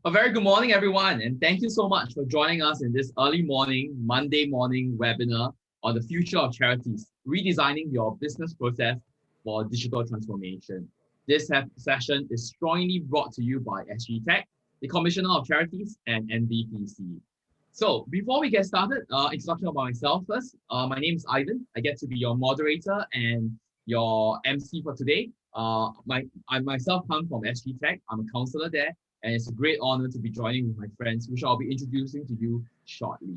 A very good morning, everyone, and thank you so much for joining us in this early morning, Monday morning webinar on the future of charities, redesigning your business process for digital transformation. This session is strongly brought to you by SGTech, the Commissioner of Charities, and NBPC. So before we get started, introduction about myself first. My name is Ivan. I get to be your moderator and your MC for today. I myself come from SGTech. I'm a counselor there, and it's a great honor to be joining with my friends, which I'll be introducing to you shortly.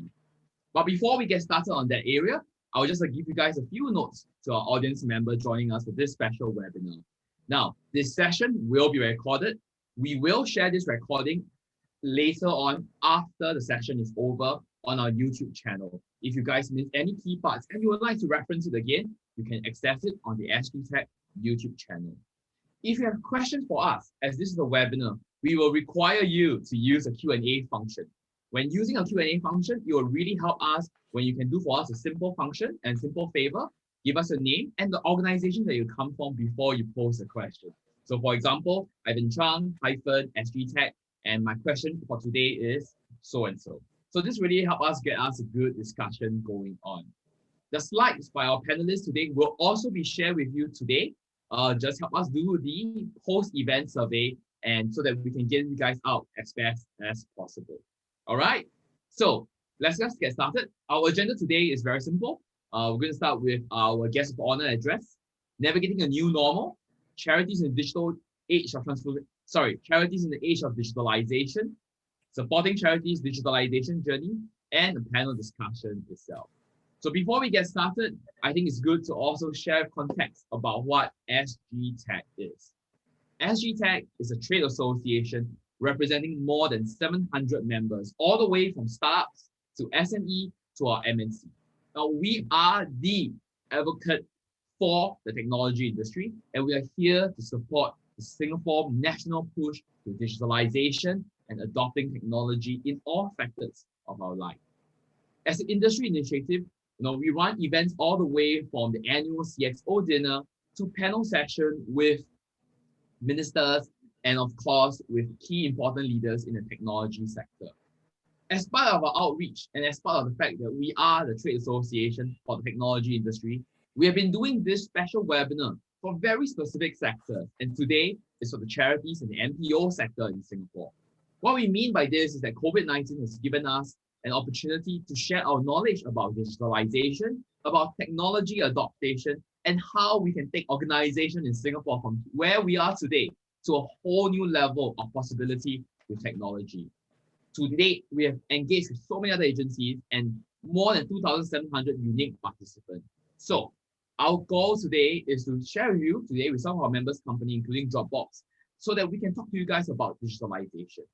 But before we get started on that area, I'll just give you guys a few notes to our audience member joining us for this special webinar. Now, this session will be recorded. We will share this recording later on after the session is over on our YouTube channel. If you guys missed any key parts and you would like to reference it again, you can access it on the SGTech YouTube channel. If you have questions for us, as this is a webinar, we will require you to use a Q&A function. When using a Q&A function, it will really help us when you can do for us a simple function and simple favor. Give us a name and the organization that you come from before you pose a question. So for example, Ivan Chang, SGTech, and my question for today is so-and-so. So this really helps us get us a good discussion going on. The slides by our panelists today will also be shared with you today. Just help us do the post-event survey and so that we can get you guys out as fast as possible. All right, so let's just get started. Our agenda today is very simple. We're going to start with our guest of honor address, navigating a new normal, charities in the digital age of charities in the age of digitalization, supporting charities' digitalization journey, and the panel discussion itself. So before we get started, I think it's good to also share context about what SGTech is. SGTech is a trade association representing more than 700 members, all the way from startups to SME to our MNC. Now, we are the advocate for the technology industry, and we are here to support the Singapore national push to digitalization and adopting technology in all facets of our life. As an industry initiative, we run events all the way from the annual CXO dinner to panel session with ministers and of course with key important leaders in the technology sector. As part of our outreach and as part of the fact that we are the trade association for the technology industry, we have been doing this special webinar for very specific sectors, and today is for the charities and the NPO sector in Singapore. What we mean by this is that COVID-19 has given us an opportunity to share our knowledge about digitalization, about technology adoption, and how we can take organization in Singapore from where we are today to a whole new level of possibility with technology. To date, we have engaged with so many other agencies and more than 2,700 unique participants. So our goal today is to share with you today with some of our members company, including Dropbox, so that we can talk to you guys about digitalization.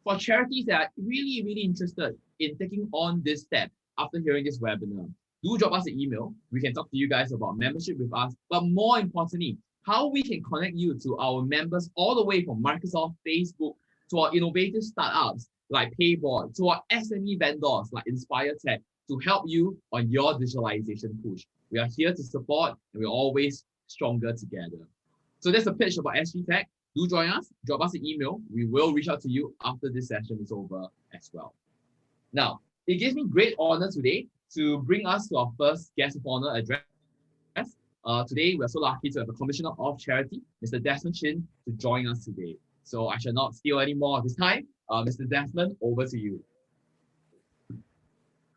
For charities that are really, really interested in taking on this step after hearing this webinar, do drop us an email. We can talk to you guys about membership with us, but more importantly, how we can connect you to our members all the way from Microsoft, Facebook, to our innovative startups like Payboard, to our SME vendors like Inspire Tech to help you on your digitalization push. We are here to support and we're always stronger together. So that's a pitch about SGTech. Do join us, drop us an email. We will reach out to you after this session is over as well. Now, it gives me great honor today to bring us to our first guest of honor address. Today, we're so lucky to have the Commissioner of Charity, Mr. Desmond Chin, to join us today. So I shall not steal any more of his time. Mr. Desmond, over to you.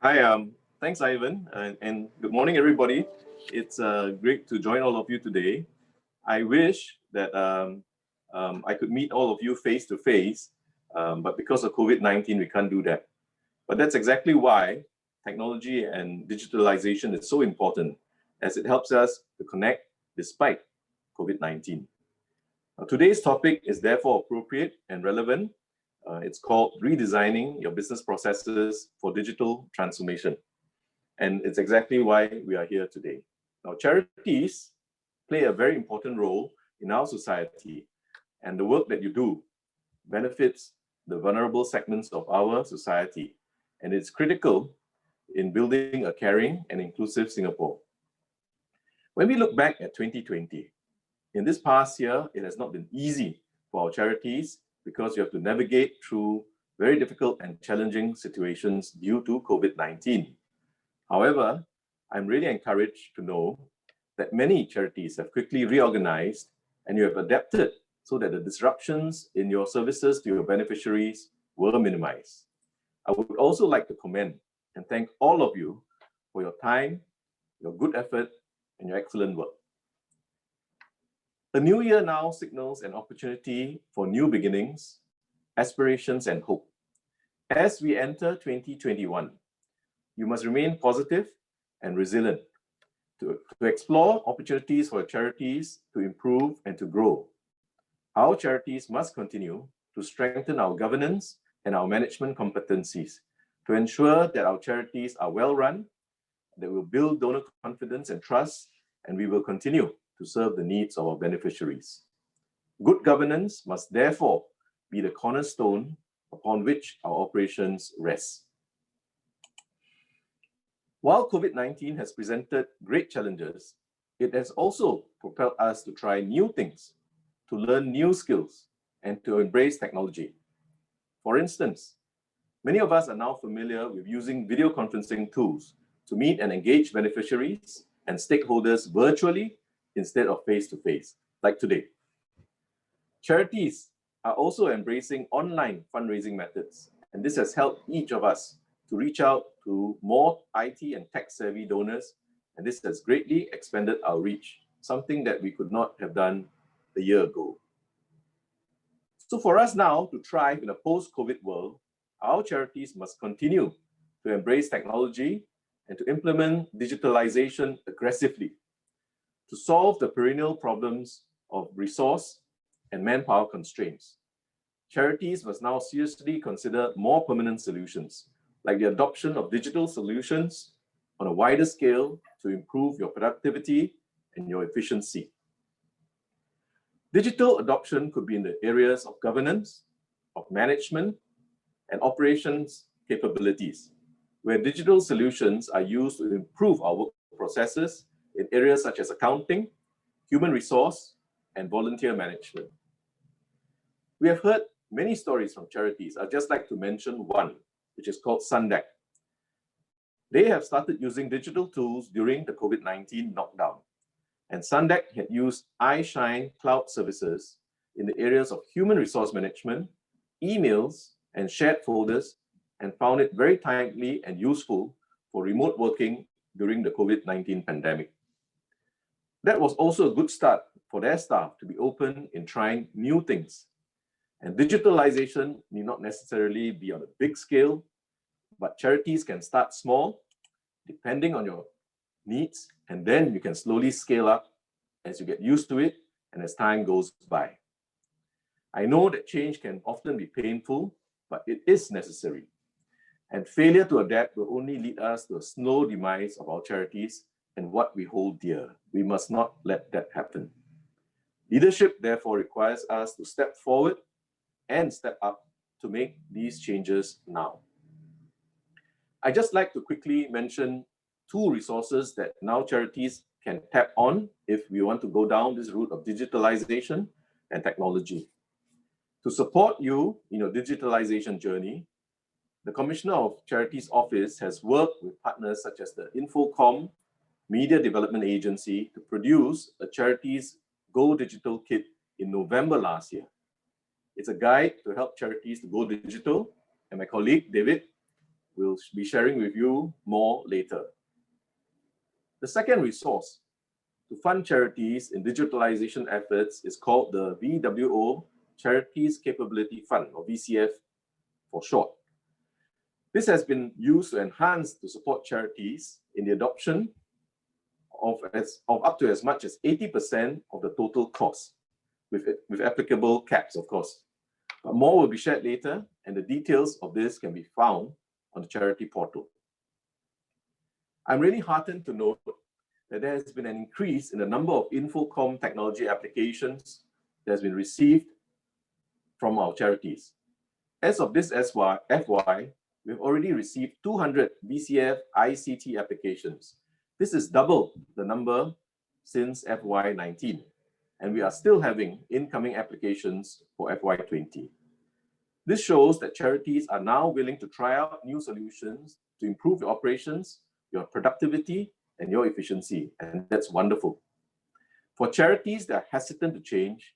Hi, thanks, Ivan, and good morning, everybody. It's great to join all of you today. I wish that I could meet all of you face to face, but because of COVID-19, we can't do that. But that's exactly why technology and digitalization is so important, as it helps us to connect despite COVID-19. Today's topic is therefore appropriate and relevant. It's called Redesigning Your Business Processes for Digital Transformation. And it's exactly why we are here today. Now, charities play a very important role in our society, and the work that you do benefits the vulnerable segments of our society, and it's critical in building a caring and inclusive Singapore. When we look back at 2020, in this past year, it has not been easy for our charities because you have to navigate through very difficult and challenging situations due to COVID-19. However, I'm really encouraged to know that many charities have quickly reorganized and you have adapted so that the disruptions in your services to your beneficiaries were minimized. I would also like to commend and thank all of you for your time, your good effort, and your excellent work. The new year now signals an opportunity for new beginnings, aspirations, and hope. As we enter 2021, you must remain positive and resilient to explore opportunities for charities to improve and to grow. Our charities must continue to strengthen our governance and our management competencies to ensure that our charities are well run, that will build donor confidence and trust, and we will continue to serve the needs of our beneficiaries. Good governance must therefore be the cornerstone upon which our operations rest. While COVID-19 has presented great challenges, it has also propelled us to try new things, to learn new skills, and to embrace technology. For instance, many of us are now familiar with using video conferencing tools to meet and engage beneficiaries and stakeholders virtually instead of face-to-face, like today. Charities are also embracing online fundraising methods, and this has helped each of us to reach out to more IT and tech-savvy donors, and this has greatly expanded our reach, something that we could not have done a year ago. So for us now to thrive in a post-COVID world, our charities must continue to embrace technology and to implement digitalization aggressively to solve the perennial problems of resource and manpower constraints. Charities must now seriously consider more permanent solutions, like the adoption of digital solutions on a wider scale to improve your productivity and your efficiency. Digital adoption could be in the areas of governance, of management, and operations capabilities, where digital solutions are used to improve our work processes in areas such as accounting, human resource, and volunteer management. We have heard many stories from charities. I'd just like to mention one, which is called Sundeck. They have started using digital tools during the COVID-19 lockdown. And Sundeck had used iShine cloud services in the areas of human resource management, emails, and shared folders, and found it very timely and useful for remote working during the COVID-19 pandemic. That was also a good start for their staff to be open in trying new things. And digitalization need not necessarily be on a big scale, but charities can start small, depending on your needs, and then you can slowly scale up as you get used to it and as time goes by. I know that change can often be painful, but it is necessary. And failure to adapt will only lead us to a slow demise of our charities and what we hold dear. We must not let that happen. Leadership, therefore, requires us to step forward and step up to make these changes now. I'd just like to quickly mention two resources that now charities can tap on if we want to go down this route of digitalization and technology. To support you in your digitalization journey, the Commissioner of Charities Office has worked with partners such as the Infocom Media Development Agency to produce a charities Go Digital Kit in November last year. It's a guide to help charities to go digital, and my colleague David will be sharing with you more later. The second resource to fund charities in digitalization efforts is called the VWO Charities Capability Fund, or VCF for short. This has been used to enhance to support charities in the adoption of up to as much as 80% of the total cost, with applicable caps, of course. But more will be shared later, and the details of this can be found on the charity portal. I'm really heartened to note that there has been an increase in the number of Infocom technology applications that has been received from our charities. As of this FY, we've already received 200 VCF ICT applications. This is double the number since FY19, and we are still having incoming applications for FY20. This shows that charities are now willing to try out new solutions to improve your operations, your productivity, and your efficiency, and that's wonderful. For charities that are hesitant to change,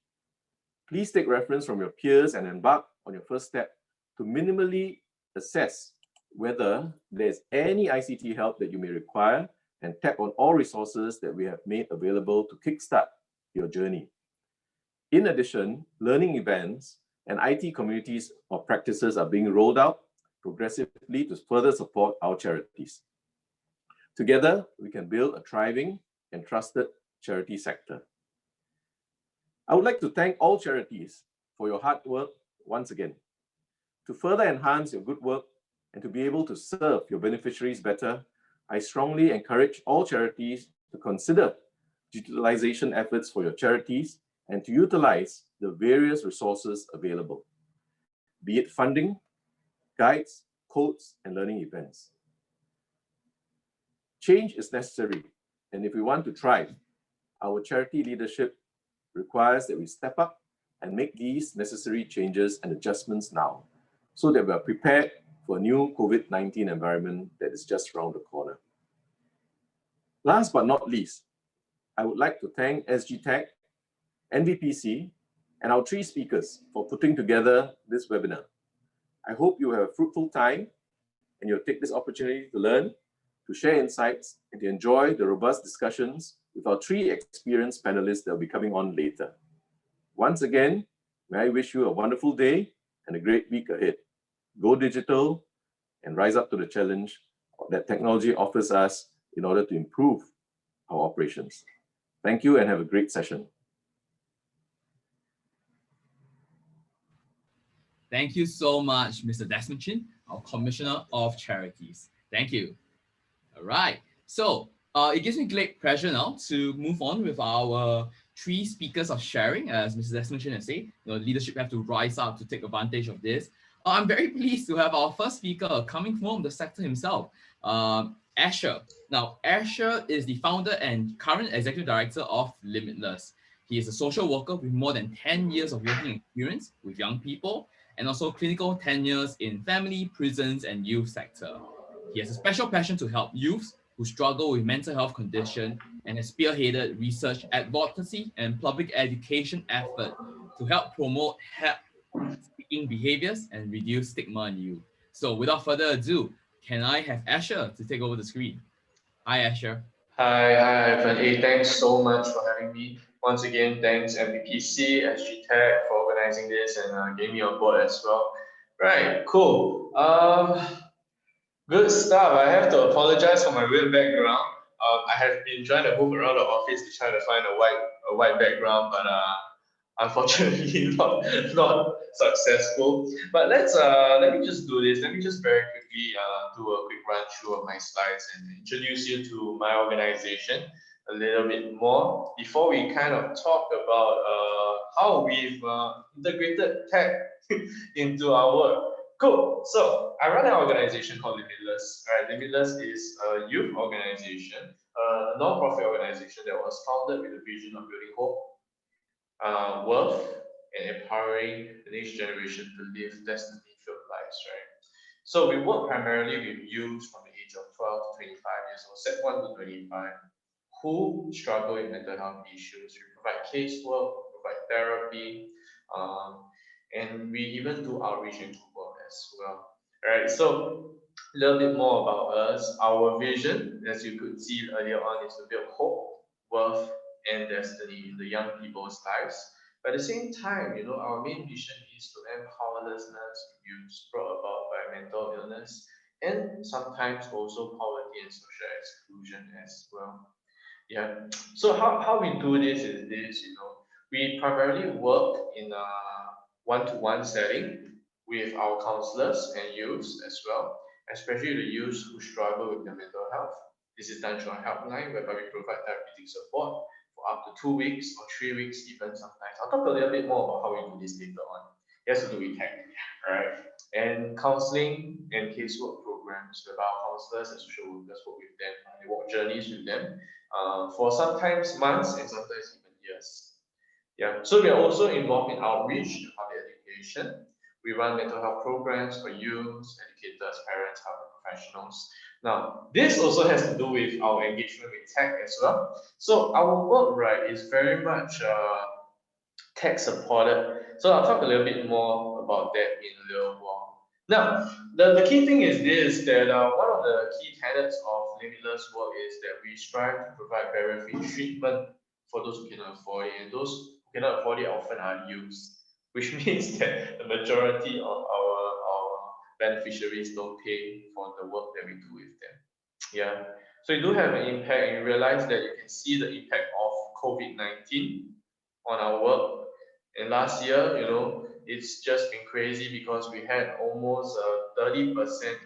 please take reference from your peers and embark on your first step to minimally assess whether there's any ICT help that you may require and tap on all resources that we have made available to kickstart your journey. In addition, learning events and IT communities or practices are being rolled out progressively to further support our charities. Together, we can build a thriving and trusted charity sector. I would like to thank all charities for your hard work once again. To further enhance your good work and to be able to serve your beneficiaries better, I strongly encourage all charities to consider digitalization efforts for your charities and to utilize the various resources available, be it funding, guides, codes, and learning events. Change is necessary, and if we want to thrive, our charity leadership requires that we step up and make these necessary changes and adjustments now, so that we are prepared for a new COVID-19 environment that is just around the corner. Last but not least, I would like to thank SGTech, NVPC, and our 3 speakers for putting together this webinar. I hope you have a fruitful time and you'll take this opportunity to learn, to share insights, and to enjoy the robust discussions with our 3 experienced panelists that will be coming on later. Once again, may I wish you a wonderful day and a great week ahead. Go digital and rise up to the challenge that technology offers us in order to improve our operations. Thank you and have a great session. Thank you so much, Mr. Desmond Chin, our Commissioner of Charities. Thank you. All right. So it gives me great pleasure now to move on with our 3 speakers of sharing. As Mr. Desmond Chin has said, leadership have to rise up to take advantage of this. I'm very pleased to have our first speaker coming from the sector himself, Asher. Now, Asher is the founder and current executive director of LIMITLESS. He is a social worker with more than 10 years of working experience with young people and also clinical tenures in family, prisons, and youth sector. He has a special passion to help youths who struggle with mental health condition and has spearheaded research, advocacy, and public education effort to help promote help-seeking behaviors and reduce stigma in youth. So without further ado, can I have Asher to take over the screen? Hi, Asher. Hi, Ivan. Hey, thanks so much for having me. Once again, thanks MVPC, SGTech for organizing this and getting me on board as well. Right, cool. Good stuff. I have to apologize for my weird background. I have been trying to move around the office to try to find a white background, but unfortunately not successful. But let me just do this. Let me just very quickly do a quick run through of my slides and introduce you to my organization a little bit more before we kind of talk about how we've integrated tech into our work. Cool. So I run an organization called LIMITLESS. Right, LIMITLESS is a youth organization, a non-profit organization that was founded with the vision of building hope, worth, and empowering the next generation to live destiny-filled lives. Right. So we work primarily with youth from the age of 12 to 25 years old, set 1 to 25, who struggle with mental health issues. We provide casework, provide therapy, and we even do outreach into work as well. Right, so a little bit more about us. Our vision, as you could see earlier on, is to build hope, worth, and destiny in the young people's lives. But at the same time, our main vision is to end powerlessness youth brought about by mental illness and sometimes also poverty and social exclusion as well. Yeah. So how we do this is this, we primarily work in a one-to-one setting with our counselors and youths as well, especially the youths who struggle with their mental health. This is done through a helpline whereby we provide therapeutic support for up to 2 weeks or 3 weeks even sometimes. I'll talk a little bit more about how we do this later on. It has to do with tech, right? And counseling and casework programs whereby our counselors and social workers work with them. They walk journeys with them for sometimes months and sometimes even years. Yeah, so we are also involved in outreach to public education We run mental health programs for youth, educators, parents, health professionals. Now, this also has to do with our engagement with tech as well. So our work, right, is very much tech supported. So I'll talk a little bit more about that in a little while. Now, the key thing is this, that one of the key tenets of Limitless work is that we strive to provide barrier-free treatment for those who cannot afford it, and those who cannot afford it often are youth, which means that the majority of our beneficiaries don't pay for the work that we do with them. Yeah. So you do have an impact, and you realize that you can see the impact of COVID-19 on our work. And last year, it's just been crazy because we had almost a 30%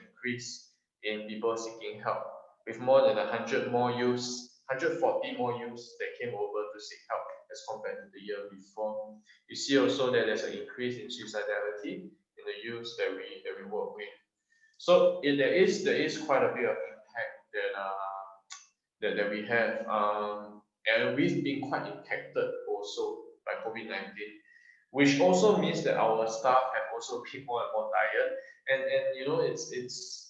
increase in people seeking help, with more than 100 more youths, 140 more youths that came over to seek help as compared to the year before. You see also that there's an increase in suicidality in the youths that we work with. So there is quite a bit of impact that we have, and we've been quite impacted also by COVID-19, which also means that our staff have also been more and more tired, and it's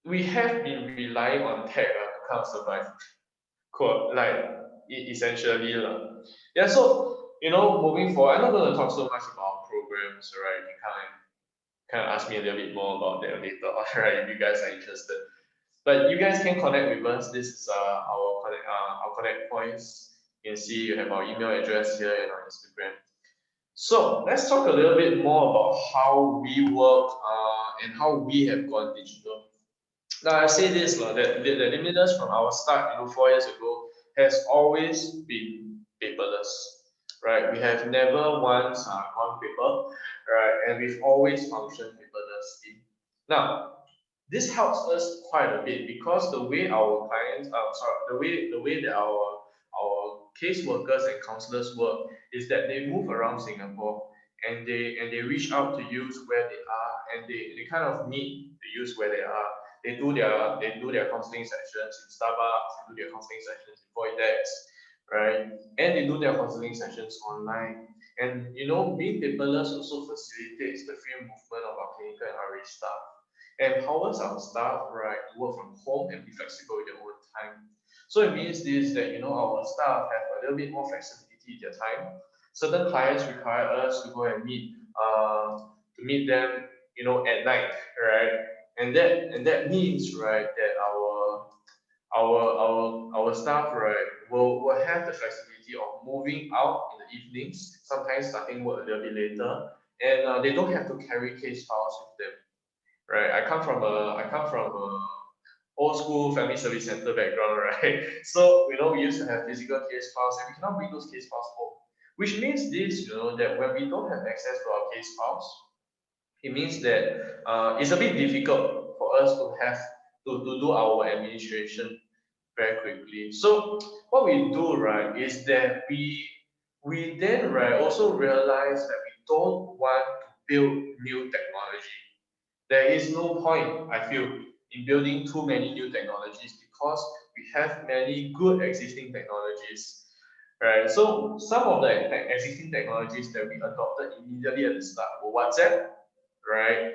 we have been relying on tech to kind of survive, essentially Yeah, so moving forward, I'm not going to talk so much about programs, right? You kind of ask me a little bit more about that later on, right? If you guys are interested. But you guys can connect with us. This is our connect points. You can see you have our email address here and our Instagram. So let's talk a little bit more about how we work and how we have gone digital. Now I say this that the Limitless from our start, 4 years ago, has always been paperless, right? We have never once gone paper, right? And we've always functioned paperlessly. Now, this helps us quite a bit because the way our clients, the way that our caseworkers and counselors work is that they move around Singapore, and they reach out to youth where they are, and they kind of meet the youth where they are. They do their counseling sessions in Starbucks, they do their counseling sessions in Voidex, right? And they do their counseling sessions online. And being paperless also facilitates the free movement of our clinical and RA staff, empowers our staff, right, to work from home and be flexible with their own time. So it means this that our staff have a little bit more flexibility in their time. Certain clients require us to go and meet them, at night, right? And that means, right, that our staff, right, will have the flexibility of moving out in the evenings, sometimes starting work a little bit later, and they don't have to carry case files with them. Right, I come from a old school family service center background, right? So we used to have physical case files, and we cannot bring those case files home. Which means this, that when we don't have access to our case files, it means that it's a bit difficult for us to have to do our administration very quickly. So what we do, right, is that we then, right, also realize that we don't want to build new technology. There is no point, I feel, in building too many new technologies because we have many good existing technologies, right? So some of the existing technologies that we adopted immediately at the start were WhatsApp, right?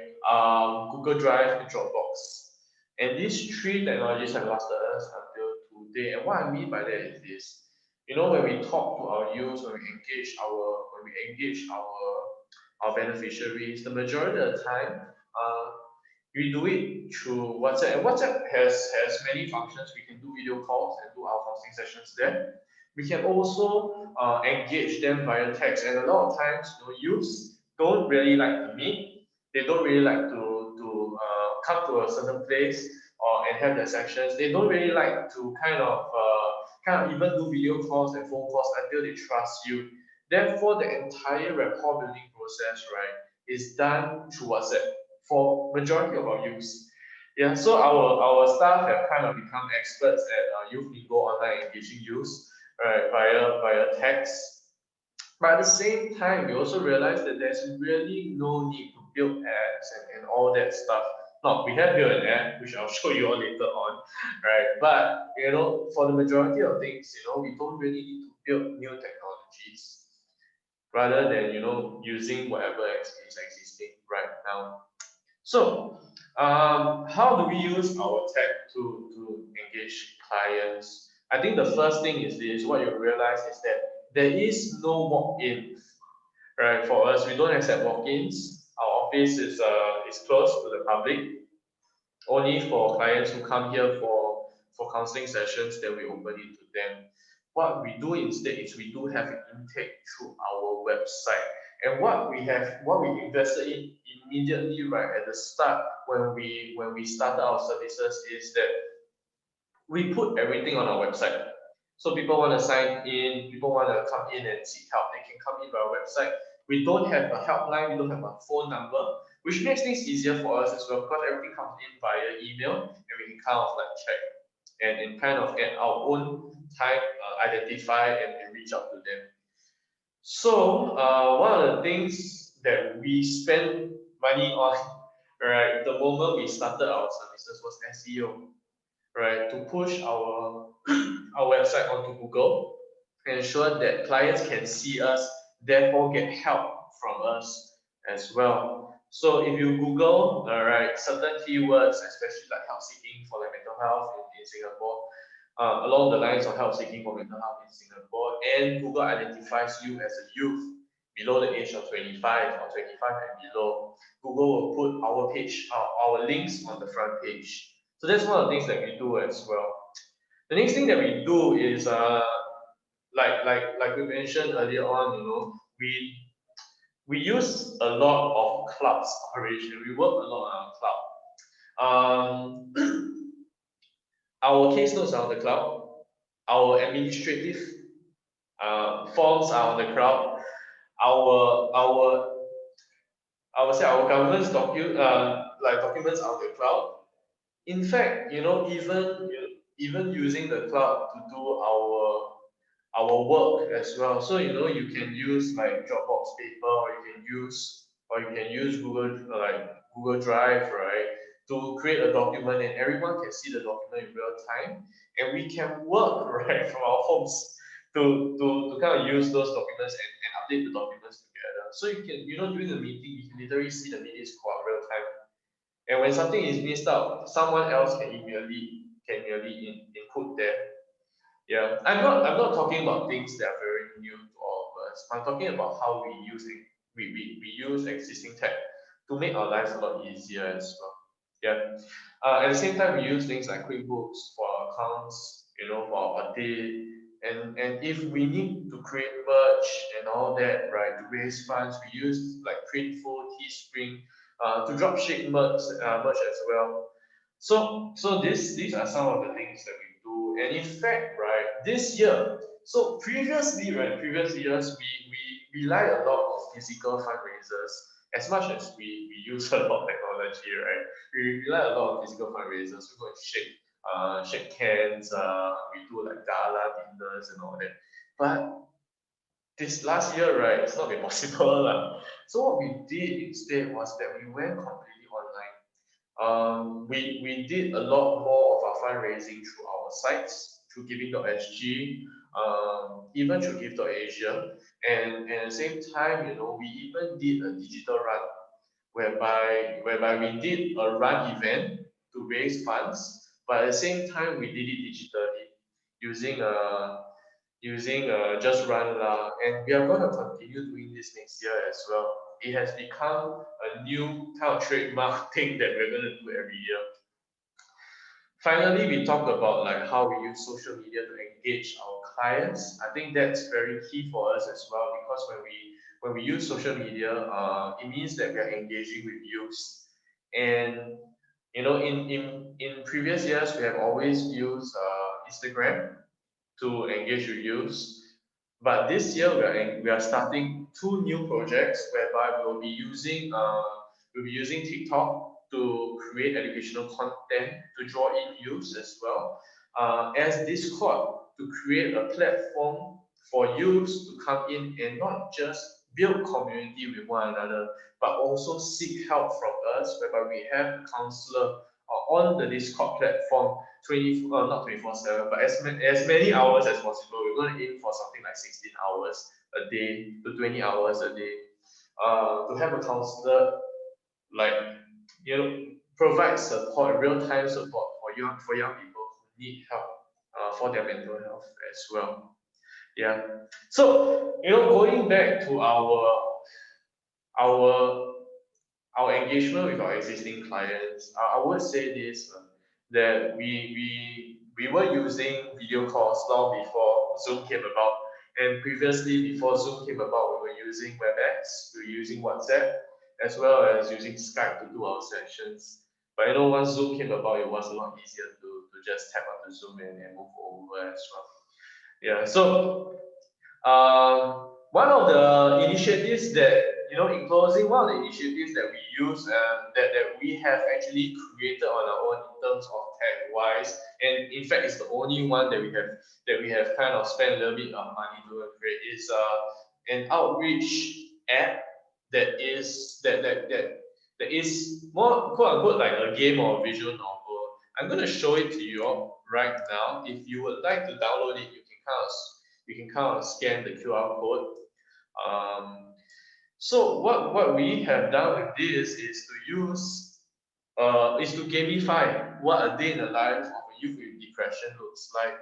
Google Drive and Dropbox. And these three technologies have lasted us until today. And what I mean by that is this. When we talk to our youth, when we engage our beneficiaries, the majority of the time, we do it through WhatsApp. And WhatsApp has many functions. We can do video calls and do our counseling sessions there. We can also engage them via text. And a lot of times, youths don't really like to meet. They don't really like to come to a certain place and have their sessions. They don't really like to kind of even do video calls and phone calls until they trust you. Therefore, the entire rapport building process, right, is done through WhatsApp for majority of our youths. Yeah, so our staff have kind of become experts at youth bingo online engaging youths, right, via text. But at the same time, we also realize that there's really no need to build apps and all that stuff. Now, we have built an app, which I'll show you all later on, right? But, for the majority of things, we don't really need to build new technologies rather than, using whatever is existing. existing right now. So, how do we use our tech to engage clients? I think the first thing is this, what you realize is that there is no walk-in, right? For us, we don't accept walk-ins. Our office is closed to the public, only for clients who come here for counseling sessions, then we open it to them. What we do instead is we do have an intake through our website. And what we invested in immediately right at the start when we started our services is that we put everything on our website. So people want to sign in, people want to come in and seek help, they can come in by our website. We don't have a helpline, we don't have a phone number, which makes things easier for us as well because everything comes in via email and we can kind of like check and kind of at our own time identify and reach out to them. So one of the things that we spend money on, right, the moment we started our services was SEO, right, to push our our website onto Google, ensure that clients can see us, therefore get help from us as well. So if you Google, right, certain keywords, especially like help seeking for like mental health in Singapore, along the lines of help seeking for mental health in Singapore, and Google identifies you as a youth below the age of 25 or 25 and below, Google will put our page, our links on the front page. So that's one of the things that we do as well. The next thing that we do is like we mentioned earlier on, you know, we use a lot of cloud storage. We work a lot on our cloud. Our case notes are on the cloud. Our administrative forms are on the cloud. I would say our governance documents are on the cloud. In fact, you know, even using the cloud to do our work as well. So you know, you can use like Dropbox paper, or you can use Google Drive, right, to create a document, and everyone can see the document in real time, and we can work right from our homes to kind of use those documents and update the documents together. So you can, you know, during the meeting, you can literally see the minutes go out real time. And when something is missed out, someone else can immediately input there. Yeah, I'm not talking about things that are very new to all of us. I'm talking about how we use existing tech to make our lives a lot easier as well. Yeah. At the same time, we use things like QuickBooks for our accounts, you know, for our audit, and if we need to create merch and all that, right, to raise funds, we use like Printful, Teespring, to dropship merch as well. So these are some of the things that we do. And in fact, right, this year, so previously, right, previous years, we rely a lot on physical fundraisers. As much as we use a lot of technology, right, we rely a lot on physical fundraisers. We go and shake hands, we do like gala dinners and all that. But this last year, right, it's not been possible. So what we did instead was that we went completely online. We did a lot more of our fundraising through our sites, through giving.sg, even through give.asia, and at the same time, you know, we even did a digital run whereby we did a run event to raise funds, but at the same time we did it digitally using Just Run lah, and we are going to continue doing this next year as well. It has become a new kind of trademark thing that we're going to do every year. Finally, we talked about like how we use social media to engage our clients. I think that's very key for us as well, because when we use social media, it means that we are engaging with youths. And you know, in previous years, we have always used Instagram to engage with youths. But this year we are starting two new projects whereby we'll be using TikTok to create educational content to draw in youths as well, as Discord to create a platform for youths to come in and not just build community with one another, but also seek help from us, whereby we have a counselor on the Discord platform not 24/7, but as many hours as possible. We're going to aim for something like 16 hours a day to 20 hours a day, to have a counselor like, you know, provide support, real-time support for young people who need help for their mental health as well. Yeah. So, you know, going back to our our engagement with our existing clients, I would say this, that we were using video calls long before Zoom came about, and previously before Zoom came about, we were using WebEx, we were using WhatsApp, as well as using Skype to do our sessions. But you know, once Zoom came about, it was a lot easier to just tap onto Zoom and move over as well. Yeah, so one of the initiatives that, you know, in closing, one of the initiatives that we use that we have actually created on our own in terms of tech wise, and in fact it's the only one that we have kind of spent a little bit of money to create, is an outreach app that is more quote unquote like a game or a visual novel. I'm going to show it to you all right now. If you would like to download it, you can kind of scan the QR code. So what we have done with this is to gamify what a day in the life of a youth with depression looks like.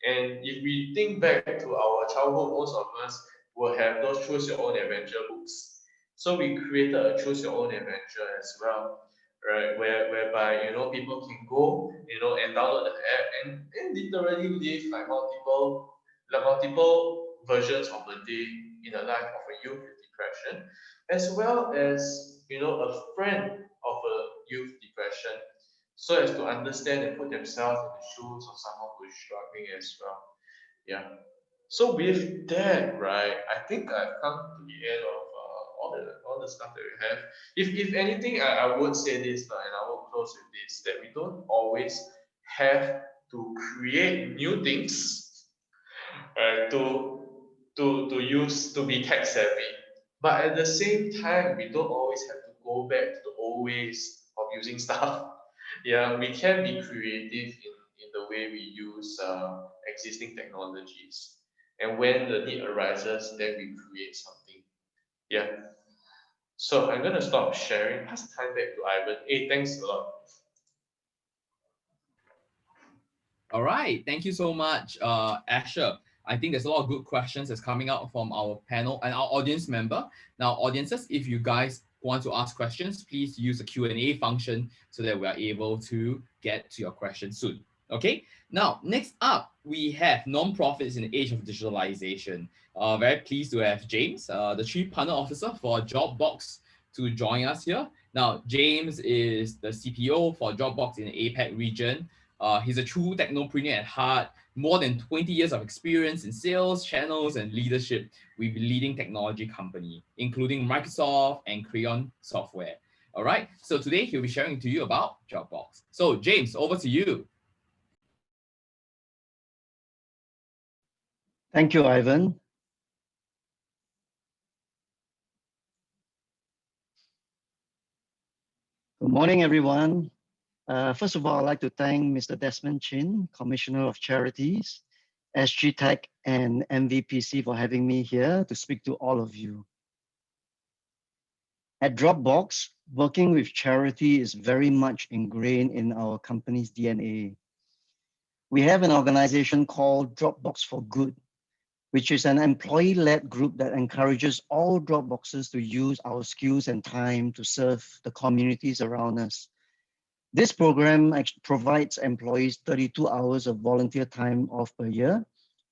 And if we think back to our childhood, most of us will have those choose your own adventure books. So we created a choose your own adventure as well, right? Whereby, you know, people can go, you know, and download the app and literally live like multiple versions of the day in the life of a youth with depression, as well as, you know, a friend of a youth depression, so as to understand and put themselves in the shoes of someone who is struggling as well. Yeah. So with that, right, I think I've come to the end of all the stuff that we have. If anything, I would say this, and I will close with this, that we don't always have to create new things, to use to be tech savvy. But at the same time, we don't always have to go back to the old ways of using stuff. Yeah, we can be creative in the way we use existing technologies. And when the need arises, then we create something. Yeah. So I'm gonna stop sharing. Pass the time back to Ivan. Hey, thanks a lot. All right, thank you so much, Asher. I think there's a lot of good questions that's coming out from our panel and our audience member. Now, audiences, if you guys want to ask questions, please use the Q&A function so that we are able to get to your questions soon. Okay, now next up, we have nonprofits in the age of digitalization. Very pleased to have James, the Chief Partner Officer for Dropbox, to join us here. Now, James is the CPO for Dropbox in the APAC region. He's a true technopreneur at heart, more than 20 years of experience in sales, channels, and leadership with leading technology company, including Microsoft and Crayon Software. All right, so today he'll be sharing to you about Dropbox. So James, over to you. Thank you, Ivan. Good morning, everyone. First of all, I'd like to thank Mr. Desmond Chin, Commissioner of Charities, SGTech, and MVPC for having me here to speak to all of you. At Dropbox, working with charity is very much ingrained in our company's DNA. We have an organization called Dropbox for Good, which is an employee-led group that encourages all Dropboxers to use our skills and time to serve the communities around us. This program provides employees 32 hours of volunteer time off per year,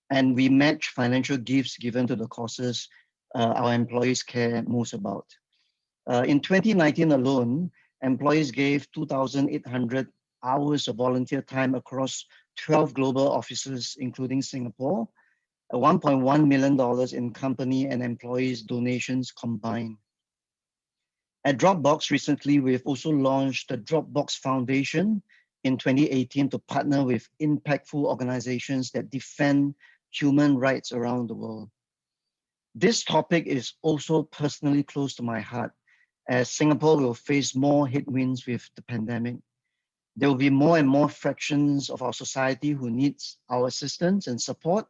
and we match financial gifts given to the causes our employees care most about. In 2019 alone, employees gave 2,800 hours of volunteer time across 12 global offices, including Singapore, $1.1 million in company and employees' donations combined. At Dropbox recently, we've also launched the Dropbox Foundation in 2018 to partner with impactful organizations that defend human rights around the world. This topic is also personally close to my heart, as Singapore will face more headwinds with the pandemic. There will be more and more fractions of our society who needs our assistance and support.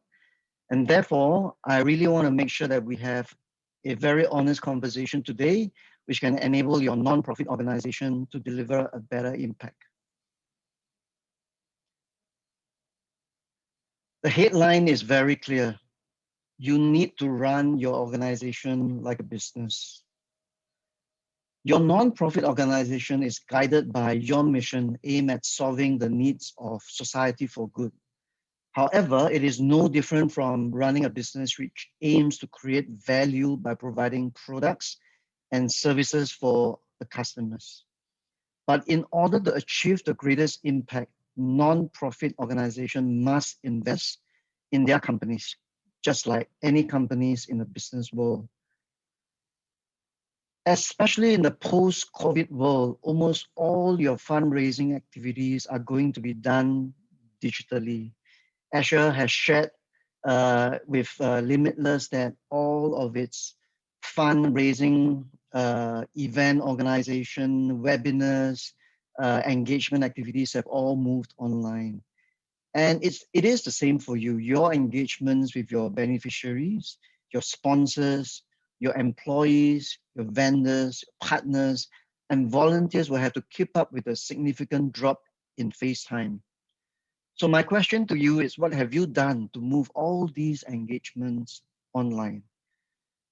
And therefore, I really want to make sure that we have a very honest conversation today which can enable your non-profit organization to deliver a better impact. The headline is very clear. You need to run your organization like a business. Your non-profit organization is guided by your mission aimed at solving the needs of society for good. However, it is no different from running a business which aims to create value by providing products and services for the customers. But in order to achieve the greatest impact, non-profit organizations must invest in their companies, just like any companies in the business world. Especially in the post-COVID world, almost all your fundraising activities are going to be done digitally. Azure has shared with LIMITLESS that all of its fundraising, event organization, webinars, engagement activities have all moved online. And it is the same for you. Your engagements with your beneficiaries, your sponsors, your employees, your vendors, partners, and volunteers will have to keep up with a significant drop in face time. So my question to you is, what have you done to move all these engagements online?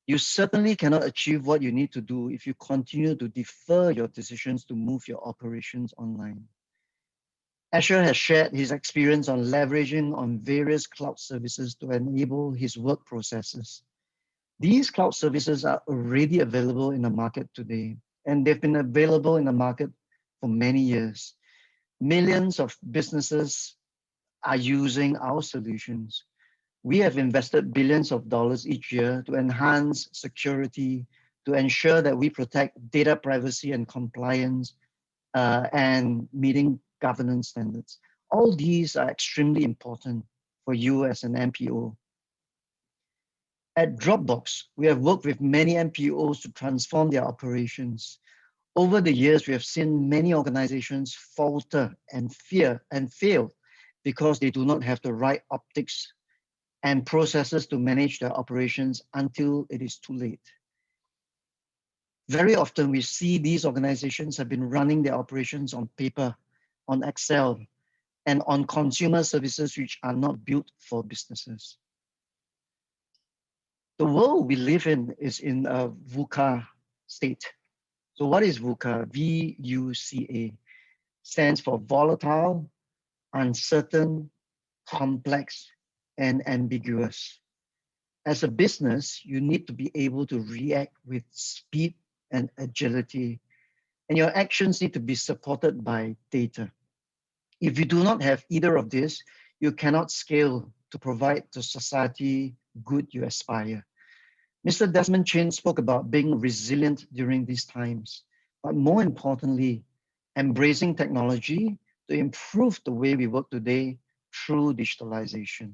You certainly cannot achieve what you need to do if you continue to defer your decisions to move your operations online. Asher has shared his experience on leveraging on various cloud services to enable his work processes. These cloud services are already available in the market today, and they've been available in the market for many years. Millions of businesses are using our solutions. We have invested billions of dollars each year to enhance security, to ensure that we protect data privacy and compliance, and meeting governance standards. All these are extremely important for you as an MPO. At Dropbox, we have worked with many MPOs to transform their operations. Over the years, we have seen many organizations falter and fail because they do not have the right optics and processes to manage their operations until it is too late. Very often we see these organizations have been running their operations on paper, on Excel, and on consumer services which are not built for businesses. The world we live in is in a VUCA state. So what is VUCA? V-U-C-A. Stands for volatile, uncertain, complex, and ambiguous. As a business, you need to be able to react with speed and agility, and your actions need to be supported by data. If you do not have either of this, you cannot scale to provide to society good you aspire. Mr. Desmond Chin spoke about being resilient during these times, but more importantly, embracing technology to improve the way we work today through digitalization.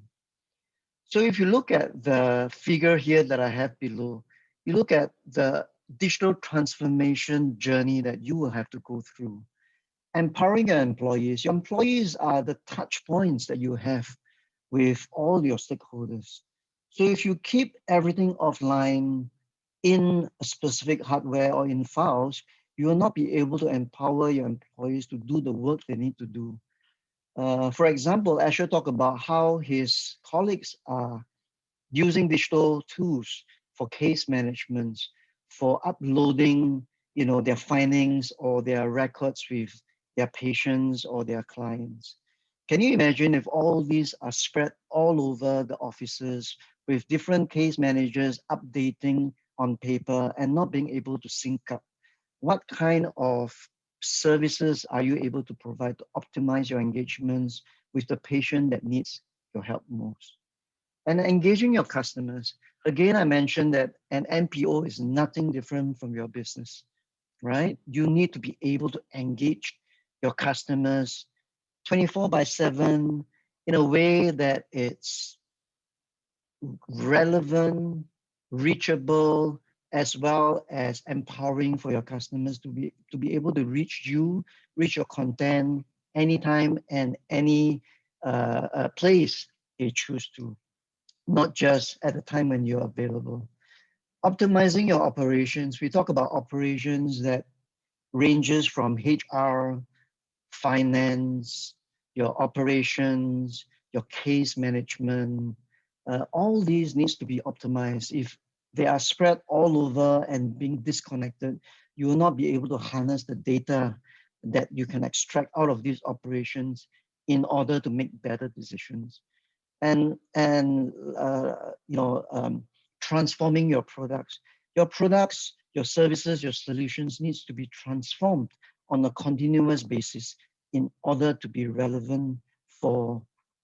So if you look at the figure here that I have below, you look at the digital transformation journey that you will have to go through. Empowering your employees. Your employees are the touch points that you have with all your stakeholders. So if you keep everything offline in a specific hardware or in files, you will not be able to empower your employees to do the work they need to do. For example, Asher talked about how his colleagues are using digital tools for case management, for uploading, their findings or their records with their patients or their clients. Can you imagine if all these are spread all over the offices with different case managers updating on paper and not being able to sync up? What kind of services are you able to provide to optimize your engagements with the patient that needs your help most? And engaging your customers. Again, I mentioned that an MPO is nothing different from your business, right? You need to be able to engage your customers 24/7 in a way that it's relevant, reachable, as well as empowering for your customers to be able to reach you, reach your content anytime and any place they choose to, not just at the time when you're available. Optimizing your operations. We talk about operations that ranges from HR, finance, your operations, your case management. All these needs to be optimized. If they are spread all over and being disconnected, you will not be able to harness the data that you can extract out of these operations in order to make better decisions. And transforming your products. Your services, your solutions needs to be transformed on a continuous basis in order to be relevant for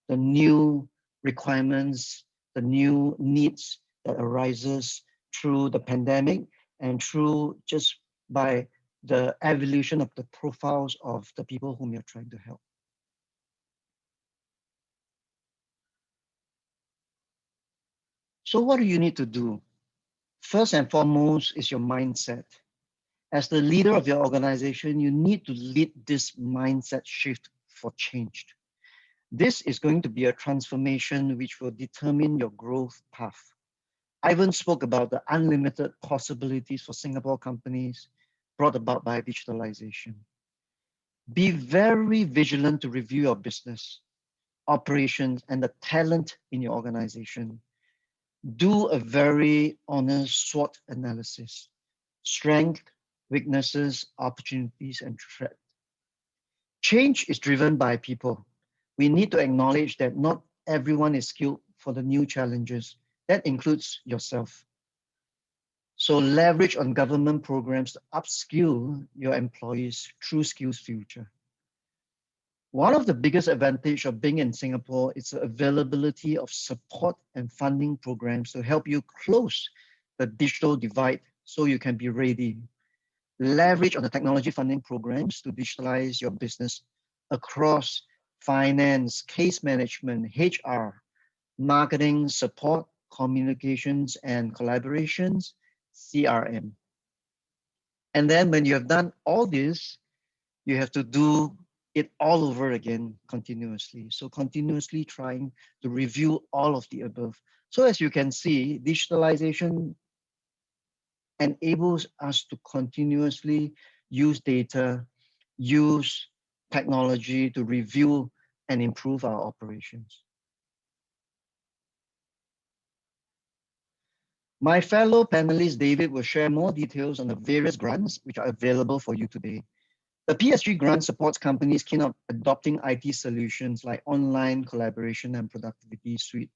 the new requirements, the new needs that arises through the pandemic and through just by the evolution of the profiles of the people whom you're trying to help. So what do you need to do? First and foremost is your mindset. As the leader of your organization, you need to lead this mindset shift for change. This is going to be a transformation which will determine your growth path. Ivan spoke about the unlimited possibilities for Singapore companies brought about by digitalization. Be very vigilant to review your business, operations, and the talent in your organization. Do a very honest SWOT analysis, strength, weaknesses, opportunities, and threat. Change is driven by people. We need to acknowledge that not everyone is skilled for the new challenges. That includes yourself. So leverage on government programs to upskill your employees through Skills Future. One of the biggest advantages of being in Singapore is the availability of support and funding programs to help you close the digital divide so you can be ready. Leverage on the technology funding programs to digitalize your business across finance, case management, HR, marketing, support, communications and collaborations, CRM. And then when you have done all this, you have to do it all over again continuously. So continuously trying to review all of the above. So as you can see, digitalization enables us to continuously use data, use technology to review and improve our operations. My fellow panelist, David, will share more details on the various grants which are available for you today. The PSG grant supports companies keen on adopting IT solutions like online collaboration and productivity suite.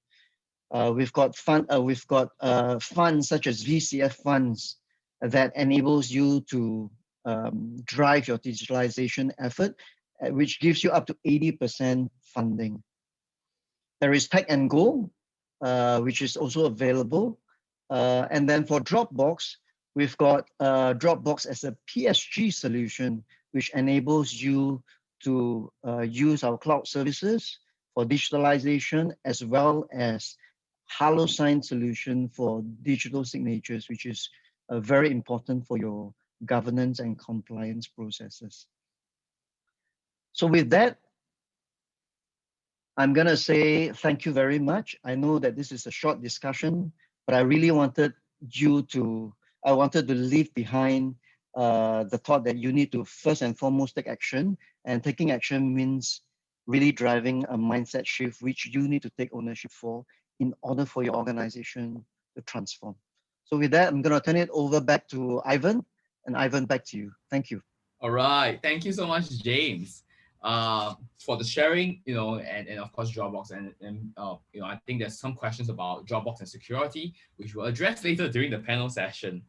We've got funds such as VCF funds that enables you to drive your digitalization effort, which gives you up to 80% funding. There is Tech and Go, which is also available. And then for Dropbox, we've got Dropbox as a PSG solution, which enables you to use our cloud services for digitalization, as well as HelloSign solution for digital signatures, which is very important for your governance and compliance processes. So with that, I'm gonna say thank you very much. I know that this is a short discussion, but I really wanted to leave behind the thought that you need to first and foremost take action, and taking action means really driving a mindset shift, which you need to take ownership for in order for your organization to transform. So with that, I'm going to turn it over back to Ivan, and Ivan, back to you. Thank you. All right. Thank you so much, James, for the sharing, and of course, Dropbox. And I think there's some questions about Dropbox and security, which we'll address later during the panel session.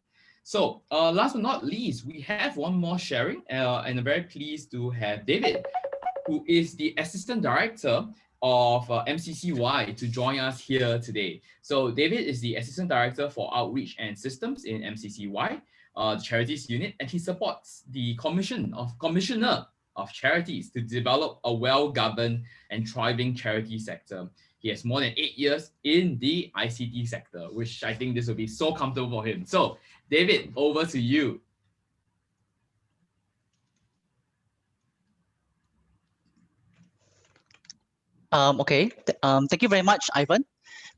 So last but not least, we have one more sharing, and I'm very pleased to have David, who is the Assistant Director of MCCY, to join us here today. So David is the Assistant Director for Outreach and Systems in MCCY, the Charities Unit, and he supports the Commissioner of Charities to develop a well-governed and thriving charity sector. He has more than 8 years in the ICT sector, which I think this will be so comfortable for him. So David, over to you. Okay. Thank you very much, Ivan.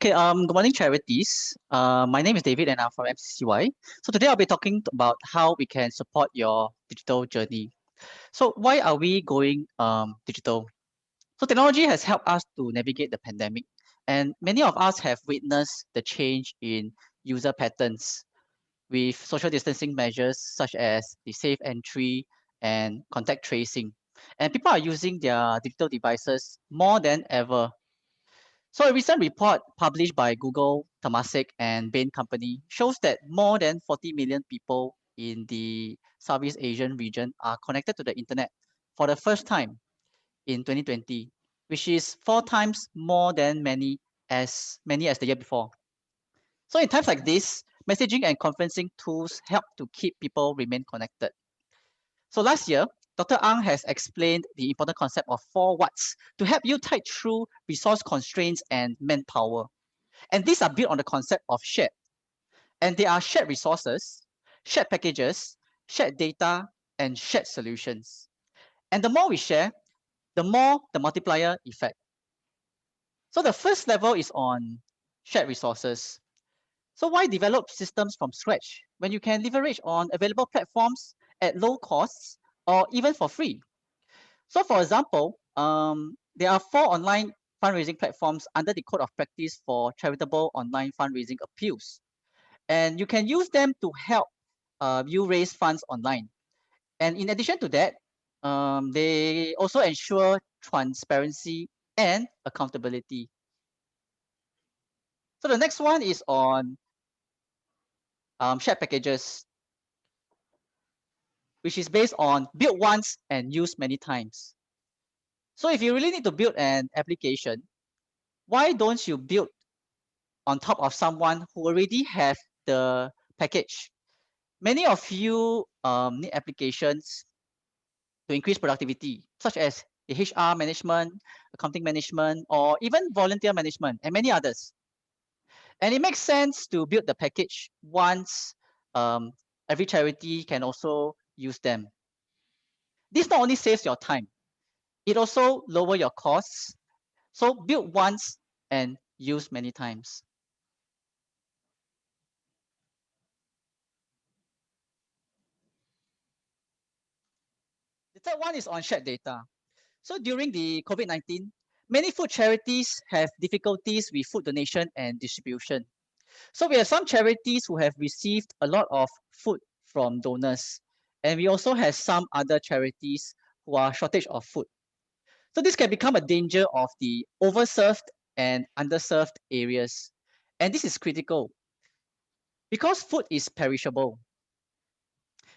Okay, good morning, charities. My name is David and I'm from MCCY. So today I'll be talking about how we can support your digital journey. So why are we going digital? So technology has helped us to navigate the pandemic, and many of us have witnessed the change in user patterns with social distancing measures such as the safe entry and contact tracing. And people are using their digital devices more than ever. So a recent report published by Google, Temasek, and Bain Company shows that more than 40 million people in the Southeast Asian region are connected to the internet for the first time in 2020, which is 4 times more than many as the year before. So in times like this, messaging and conferencing tools help to keep people remain connected. So last year, Dr. Ang has explained the important concept of 4 Whats to help you tide through resource constraints and manpower. And these are built on the concept of shared. And they are shared resources, shared packages, shared data, and shared solutions. And the more we share, the more the multiplier effect. So the first level is on shared resources. So why develop systems from scratch when you can leverage on available platforms at low costs or even for free? So for example, there are 4 online fundraising platforms under the code of practice for charitable online fundraising appeals. And you can use them to help you raise funds online. And in addition to that, they also ensure transparency and accountability. So the next one is on shared packages, which is based on build once and use many times. So if you really need to build an application, why don't you build on top of someone who already have the package? Many of you need applications to increase productivity, such as the HR management, accounting management, or even volunteer management, and many others. And it makes sense to build the package once every charity can also use them. This not only saves your time, it also lower your costs. So build once and use many times. The third one is on shared data. So during the COVID-19, many food charities have difficulties with food donation and distribution. So we have some charities who have received a lot of food from donors. And we also have some other charities who are shortage of food. So this can become a danger of the overserved and underserved areas. And this is critical because food is perishable.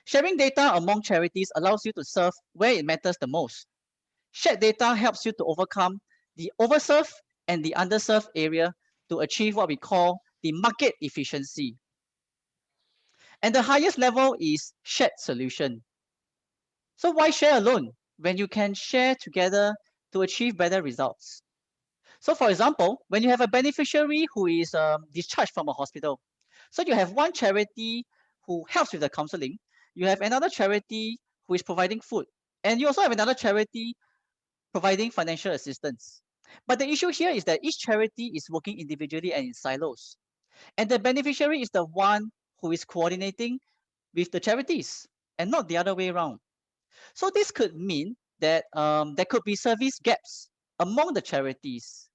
Sharing data among charities allows you to serve where it matters the most. Shared data helps you to overcome the overserved and the underserved area to achieve what we call the market efficiency. And the highest level is shared solution. So why share alone when you can share together to achieve better results? So for example, when you have a beneficiary who is discharged from a hospital, so you have one charity who helps with the counseling, you have another charity who is providing food, and you also have another charity providing financial assistance. But the issue here is that each charity is working individually and in silos. And the beneficiary is the one who is coordinating with the charities and not the other way around. So this could mean that there could be service gaps among the charities.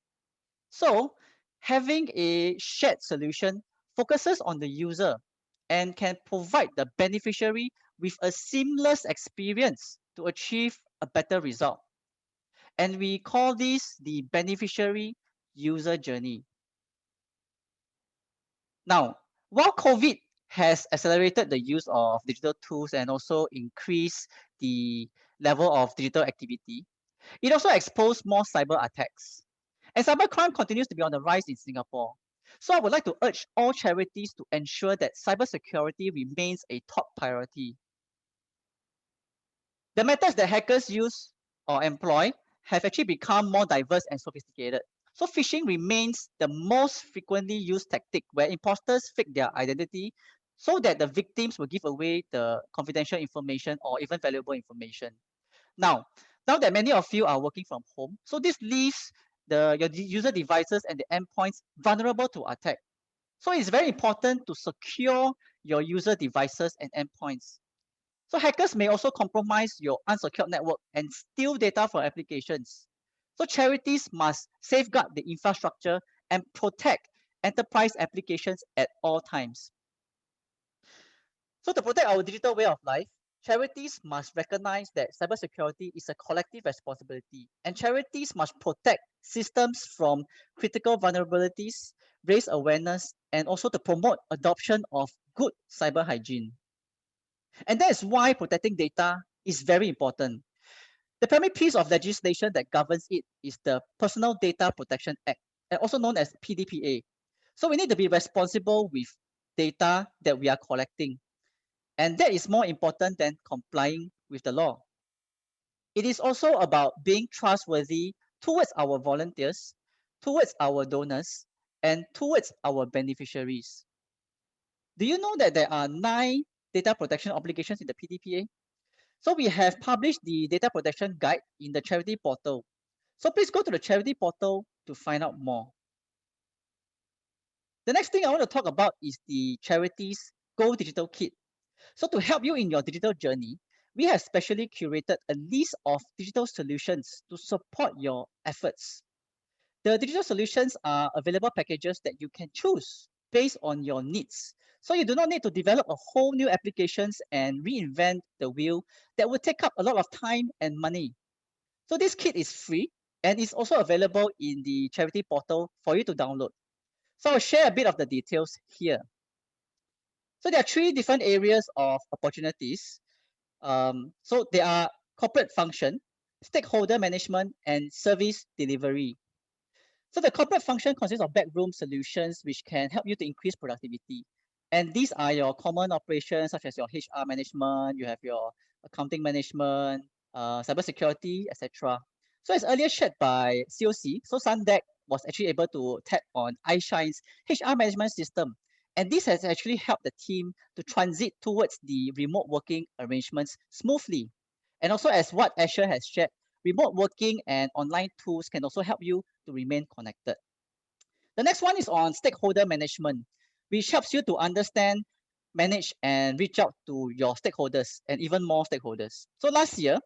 So having a shared solution focuses on the user and can provide the beneficiary with a seamless experience to achieve a better result. And we call this the beneficiary user journey. Now, while COVID has accelerated the use of digital tools and also increased the level of digital activity, it also exposed more cyber attacks. And cybercrime continues to be on the rise in Singapore. So I would like to urge all charities to ensure that cybersecurity remains a top priority. The methods that hackers use or employ have actually become more diverse and sophisticated. So phishing remains the most frequently used tactic where imposters fake their identity so that the victims will give away the confidential information or even valuable information. Now that many of you are working from home, so this leaves your user devices and the endpoints vulnerable to attack. So it's very important to secure your user devices and endpoints. So hackers may also compromise your unsecured network and steal data from applications. So charities must safeguard the infrastructure and protect enterprise applications at all times. So to protect our digital way of life, charities must recognize that cybersecurity is a collective responsibility, and charities must protect systems from critical vulnerabilities, raise awareness, and also to promote adoption of good cyber hygiene. And that is why protecting data is very important. The primary piece of legislation that governs it is the Personal Data Protection Act, also known as PDPA. So we need to be responsible with data that we are collecting. And that is more important than complying with the law. It is also about being trustworthy towards our volunteers, towards our donors, and towards our beneficiaries. Do you know that there are 9 data protection obligations in the PDPA? So we have published the data protection guide in the charity portal. So please go to the charity portal to find out more. The next thing I want to talk about is the charity's Go Digital Kit. So to help you in your digital journey, we have specially curated a list of digital solutions to support your efforts. The digital solutions are available packages that you can choose based on your needs. So you do not need to develop a whole new applications and reinvent the wheel that will take up a lot of time and money. So this kit is free and is also available in the charity portal for you to download. So I'll share a bit of the details here. So there are 3 different areas of opportunities. So there are corporate function, stakeholder management, and service delivery. So the corporate function consists of backroom solutions which can help you to increase productivity. And these are your common operations such as your HR management, you have your accounting management, cybersecurity, etc. So as earlier shared by COC, so Sundeck was actually able to tap on iShine's HR management system. And this has actually helped the team to transit towards the remote working arrangements smoothly. And also as what Asher has shared, remote working and online tools can also help you to remain connected. The next one is on stakeholder management, which helps you to understand, manage, and reach out to your stakeholders and even more stakeholders. So last year,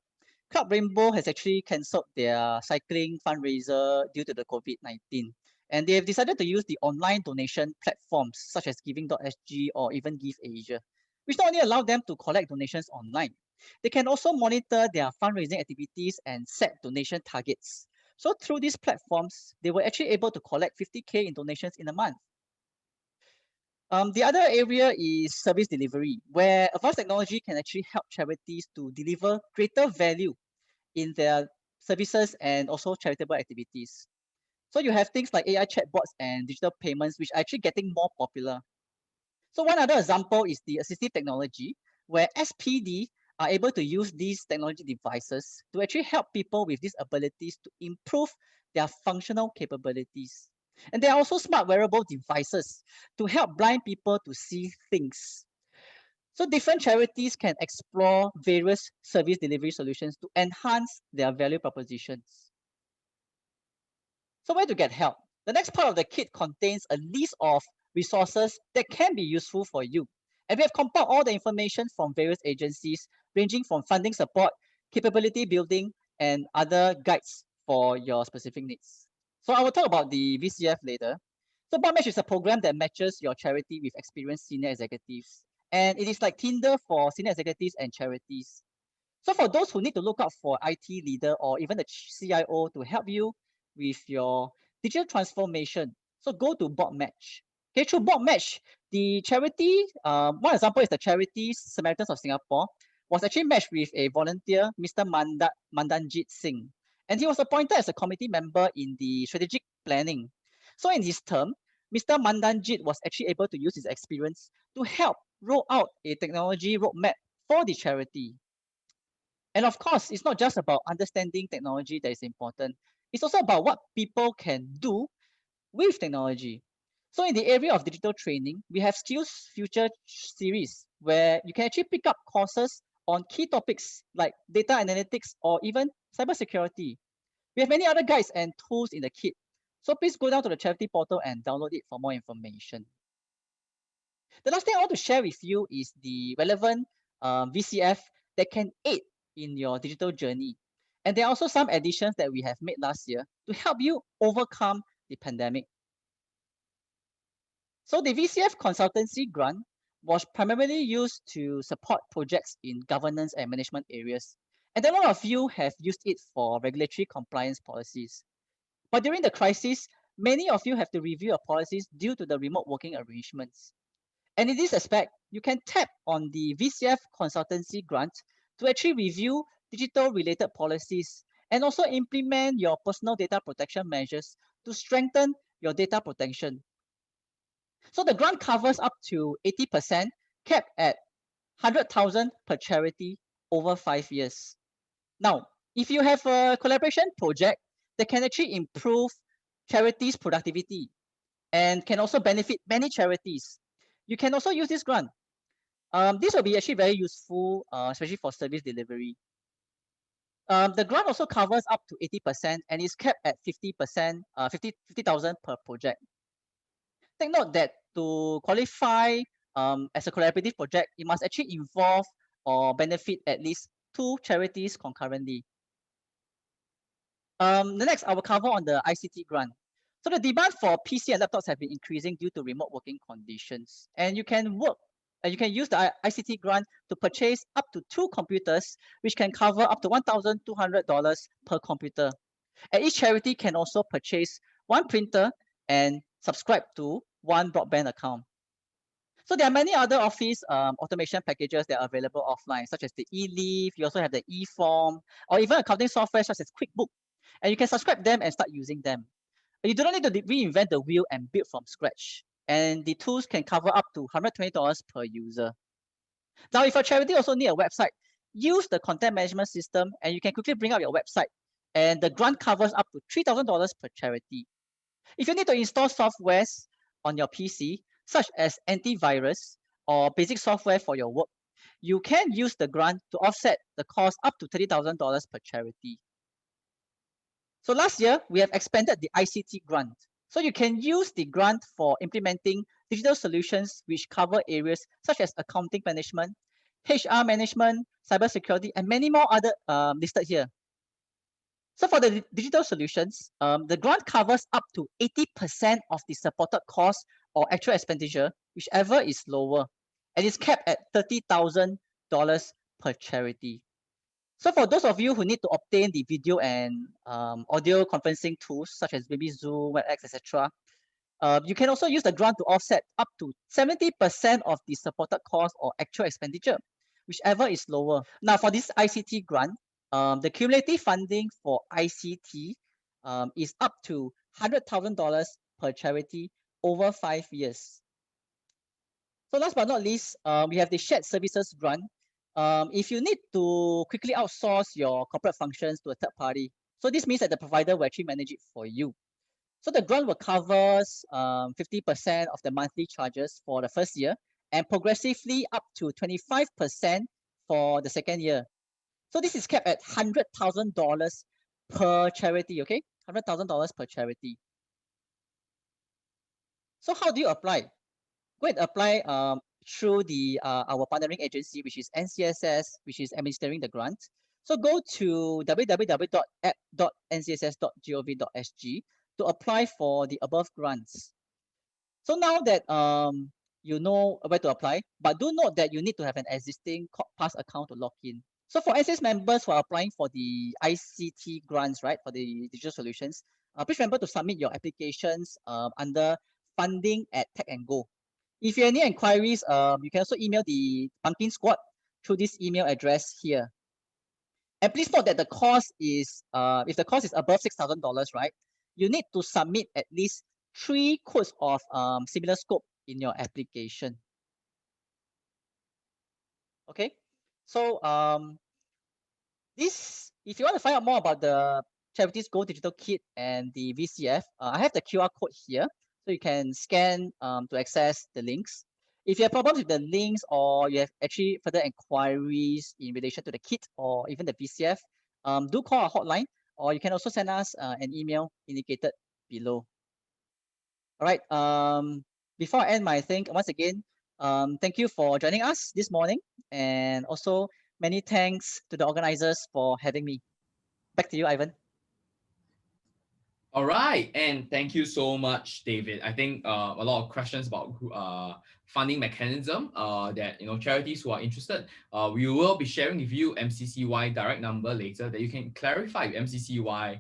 Club Rainbow has actually cancelled their cycling fundraiser due to the COVID-19. And they have decided to use the online donation platforms such as Giving.sg or even Give Asia, which not only allow them to collect donations online, they can also monitor their fundraising activities and set donation targets. So through these platforms, they were actually able to collect 50K in donations in a month. The other area is service delivery, where advanced technology can actually help charities to deliver greater value in their services and also charitable activities. So you have things like AI chatbots and digital payments, which are actually getting more popular. So one other example is the assistive technology, where SPD are able to use these technology devices to actually help people with these abilities to improve their functional capabilities. And there are also smart wearable devices to help blind people to see things. So different charities can explore various service delivery solutions to enhance their value propositions. So where to get help? The next part of the kit contains a list of resources that can be useful for you. And we have compiled all the information from various agencies, ranging from funding support, capability building, and other guides for your specific needs. So I will talk about the VCF later. So BotMatch is a program that matches your charity with experienced senior executives. And it is like Tinder for senior executives and charities. So for those who need to look out for IT leader or even the CIO to help you with your digital transformation, so go to BotMatch. Okay, through BotMatch, the charity, one example is the charity Samaritans of Singapore, was actually matched with a volunteer, Mr. Mandanjit Singh. And he was appointed as a committee member in the strategic planning. So in his term, Mr. Mandanjit was actually able to use his experience to help roll out a technology roadmap for the charity. And of course, it's not just about understanding technology that is important. It's also about what people can do with technology. So in the area of digital training, we have Skills Future series where you can actually pick up courses on key topics like data analytics or even cybersecurity. We have many other guides and tools in the kit. So please go down to the charity portal and download it for more information. The last thing I want to share with you is the relevant VCF that can aid in your digital journey. And there are also some additions that we have made last year to help you overcome the pandemic. So the VCF Consultancy Grant was primarily used to support projects in governance and management areas. And a lot of you have used it for regulatory compliance policies. But during the crisis, many of you have to review your policies due to the remote working arrangements. And in this aspect, you can tap on the VCF Consultancy Grant to actually review digital related policies and also implement your personal data protection measures to strengthen your data protection. So the grant covers up to 80%, capped at 100,000 per charity over 5 years. Now, if you have a collaboration project that can actually improve charities' productivity and can also benefit many charities, you can also use this grant. This will be actually very useful, especially for service delivery. The grant also covers up to 80% and is capped at 50%, 50,000 per project. Take note that to qualify as a collaborative project, it must actually involve or benefit at least 2 charities concurrently. The next I will cover on the ICT grant. So the demand for PC and laptops have been increasing due to remote working conditions, and you can use the ICT grant to purchase up to 2 computers, which can cover up to $1,200 per computer. And each charity can also purchase 1 printer and subscribe to 1 broadband account. So there are many other office automation packages that are available offline, such as the eLeave. You also have the eForm, or even accounting software such as QuickBook. And you can subscribe them and start using them. You do not need to reinvent the wheel and build from scratch. And the tools can cover up to $120 per user. Now, if a charity also need a website, use the content management system and you can quickly bring up your website. And the grant covers up to $3,000 per charity. If you need to install softwares on your PC, such as antivirus or basic software for your work, you can use the grant to offset the cost up to $30,000 per charity. So last year, we have expanded the ICT grant. So you can use the grant for implementing digital solutions which cover areas such as accounting management, HR management, cybersecurity, and many more other listed here. So for the digital solutions, the grant covers up to 80% of the supported cost or actual expenditure, whichever is lower, and is capped at $30,000 per charity. So for those of you who need to obtain the video and audio conferencing tools such as maybe Zoom, WebEx, etc., you can also use the grant to offset up to 70% of the supported cost or actual expenditure, whichever is lower. Now for this ICT grant, the cumulative funding for ICT is up to $100,000 per charity over 5 years. So last but not least, we have the shared services grant. If you need to quickly outsource your corporate functions to a third party, so this means that the provider will actually manage it for you. So the grant will cover 50% of the monthly charges for the first year and progressively up to 25% for the second year. So this is capped at $100,000 per charity, okay? $100,000 per charity. So how do you apply? Go and apply through the our partnering agency, which is NCSS, which is administering the grant. So go to www.app.ncss.gov.sg to apply for the above grants. So now that you know where to apply, but do note that you need to have an existing pass account to log in. So for NCSS members who are applying for the ICT grants, right, for the digital solutions, please remember to submit your applications under funding at Tech and Go. If you have any inquiries, you can also email the Pumpkin Squad through this email address here. And please note that the cost is, if the cost is above $6,000, right, you need to submit at least 3 codes of similar scope in your application. Okay, so if you want to find out more about the Charities Go Digital Kit and the VCF, I have the QR code here, so you can scan to access the links. If you have problems with the links or you have actually further inquiries in relation to the kit or even the VCF, do call our hotline. or you can also send us an email indicated below. All right. Before I end my thing, once again, thank you for joining us this morning, and also many thanks to the organizers for having me. Back to you, Ivan. All right, and thank you so much, David. I think a lot of questions about funding mechanism that charities who are interested. We will be sharing with you MCCY direct number later that you can clarify with MCCY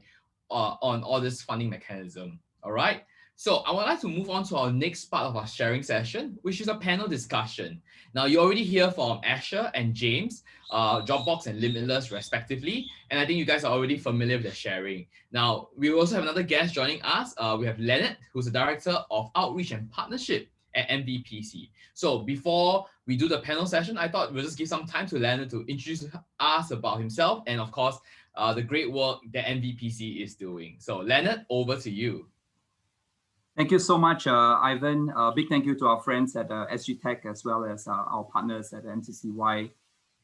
on all this funding mechanism. All right. So I would like to move on to our next part of our sharing session, which is a panel discussion. Now, you already hear from Asher and James, Dropbox and Limitless respectively, and I think you guys are already familiar with the sharing. Now, we also have another guest joining us. We have Leonard, who's the Director of Outreach and Partnership at MVPC. So before we do the panel session, I thought we'll just give some time to Leonard to introduce us about himself and, of course, the great work that MVPC is doing. So Leonard, over to you. Thank you so much, Ivan. Big thank you to our friends at SGTech as well as our partners at MCCY.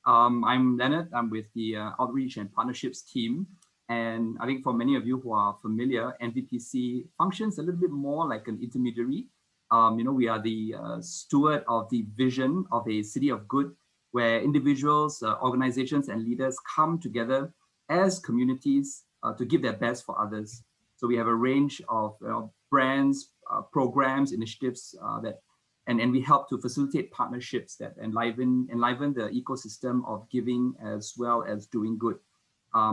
I'm Leonard. I'm with the Outreach and Partnerships team. And I think for many of you who are familiar, MVPC functions a little bit more like an intermediary. We are the steward of the vision of a city of good, where individuals, organizations, and leaders come together as communities to give their best for others. So we have a range of brands, programs, initiatives and we help to facilitate partnerships that enliven the ecosystem of giving as well as doing good.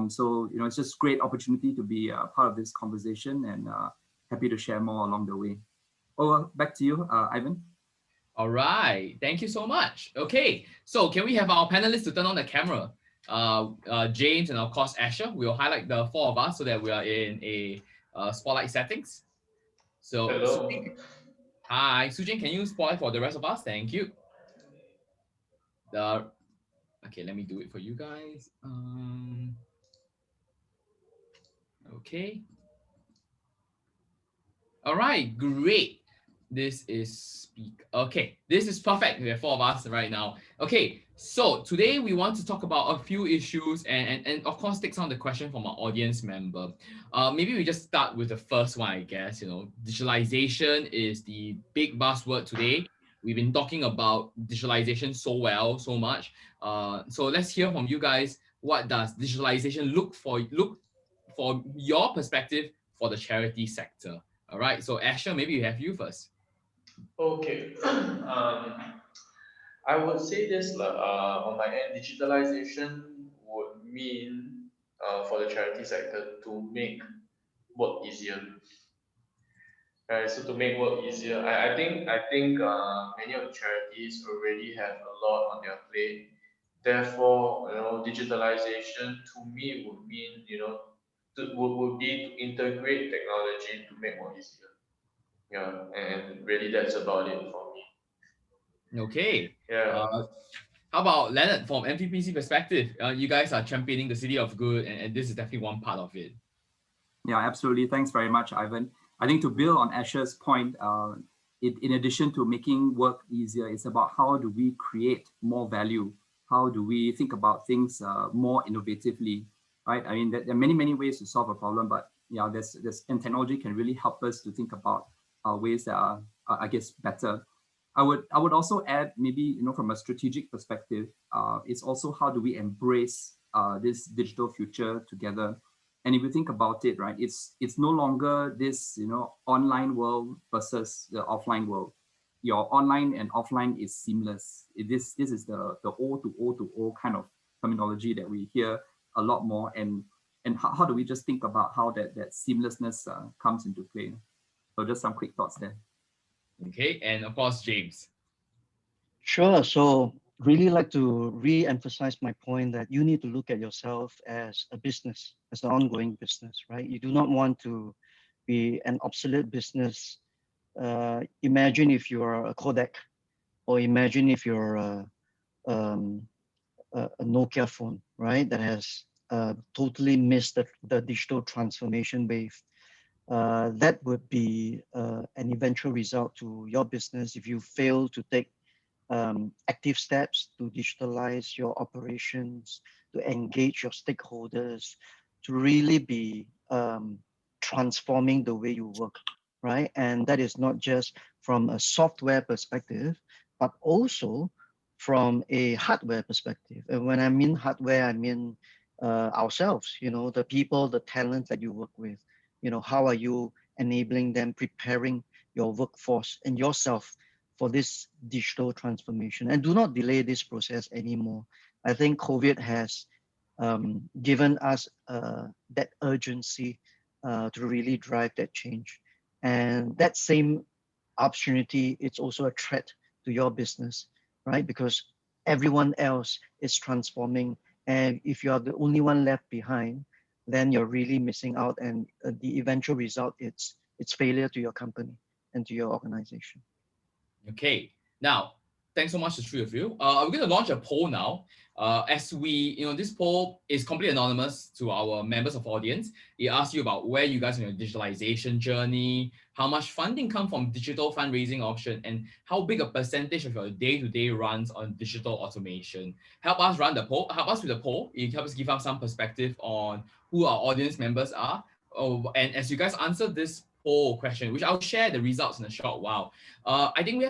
So it's just a great opportunity to be part of this conversation, and happy to share more along the way. Over, back to you, Ivan. All right, thank you so much. Okay, so can we have our panelists to turn on the camera? James and of course Asher. We'll highlight the four of us so that we are in a spotlight settings. So Hello. hi, Sujin, can you spotlight for the rest of us? Thank you. Okay, let me do it for you guys. Okay. All right, great. This is speak. Okay, this is perfect. We have four of us right now. Okay, so today we want to talk about a few issues and of course take some of the question from our audience member. Maybe we just start with the first one, I guess. Digitalization is the big buzzword today. We've been talking about digitalization so much. So let's hear from you guys. What does digitalization look for your perspective for the charity sector? All right, so Asher, maybe you have you first. Okay. I would say this on my end, digitalization would mean for the charity sector to make work easier. Right, so to make work easier, I think many of the charities already have a lot on their plate. Therefore, digitalization to me would mean, would be to integrate technology to make work easier. Yeah, and really that's about it for me. Okay. Yeah. How about Leonard from MVPC perspective? You guys are championing the city of good, and this is definitely one part of it. Yeah, absolutely. Thanks very much, Ivan. I think to build on Asher's point, in addition to making work easier, it's about how do we create more value? How do we think about things more innovatively, right? I mean, there are many ways to solve a problem, but yeah, and technology can really help us to think about ways that are, I guess, better. I would also add, maybe from a strategic perspective, it's also how do we embrace this digital future together. And if you think about it, right, it's no longer this online world versus the offline world. Your online and offline is seamless. This is the O to O to O kind of terminology that we hear a lot more. And how do we just think about how that seamlessness comes into play? So just some quick thoughts there. Okay, and of course, James. Sure. So really like to re-emphasize my point that you need to look at yourself as a business, as an ongoing business, right? You do not want to be an obsolete business. Imagine if you're a Kodak, or imagine if you're a Nokia phone, right? That has totally missed the digital transformation wave. That would be an eventual result to your business if you fail to take active steps to digitalize your operations, to engage your stakeholders, to really be transforming the way you work, right? And that is not just from a software perspective, but also from a hardware perspective. And when I mean hardware, I mean ourselves, the people, the talent that you work with, how are you enabling them, preparing your workforce and yourself for this digital transformation. And do not delay this process anymore. I think COVID has given us that urgency to really drive that change. And that same opportunity, it's also a threat to your business, right? Because everyone else is transforming. And if you are the only one left behind, then you're really missing out. And the eventual result, it's failure to your company and to your organization. Okay, now, thanks so much to the three of you. We're going to launch a poll now. As this poll is completely anonymous to our members of audience. It asks you about where you guys are in your digitalization journey, how much funding come from digital fundraising option, and how big a percentage of your day-to-day runs on digital automation. Help us run the poll. Help us with the poll. It helps give us some perspective on who our audience members are. And as you guys answer this poll question, which I'll share the results in a short while, I think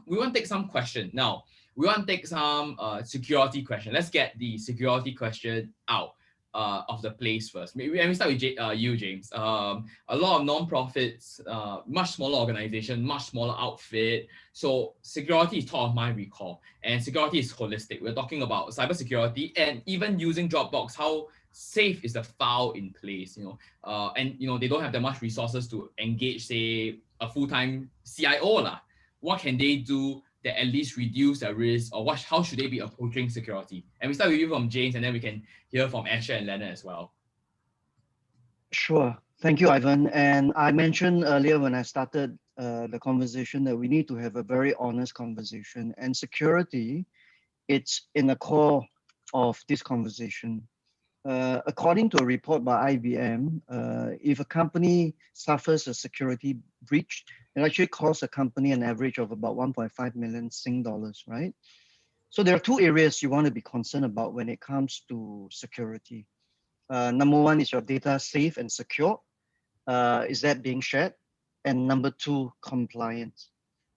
we want to take some question. Now, we want to take some security question. Let's get the security question out of the place first. Maybe we start with you, James. A lot of non-profits, much smaller organization, much smaller outfit. So security is top of mind recall, and security is holistic. We're talking about cybersecurity and even using Dropbox. How safe is the file in place? And they don't have that much resources to engage, say, a full-time CIO lah. What can they do that at least reduce the risk, or how should they be approaching security? And we start with you from James, and then we can hear from Asher and Leonard as well. Sure. Thank you, Ivan. And I mentioned earlier when I started the conversation that we need to have a very honest conversation, and security, it's in the core of this conversation. According to a report by IBM, if a company suffers a security breach, it actually costs a company an average of about 1.5 million Sing dollars, right? So there are two areas you want to be concerned about when it comes to security. Number one, is your data safe and secure? Is that being shared? And number two, compliance.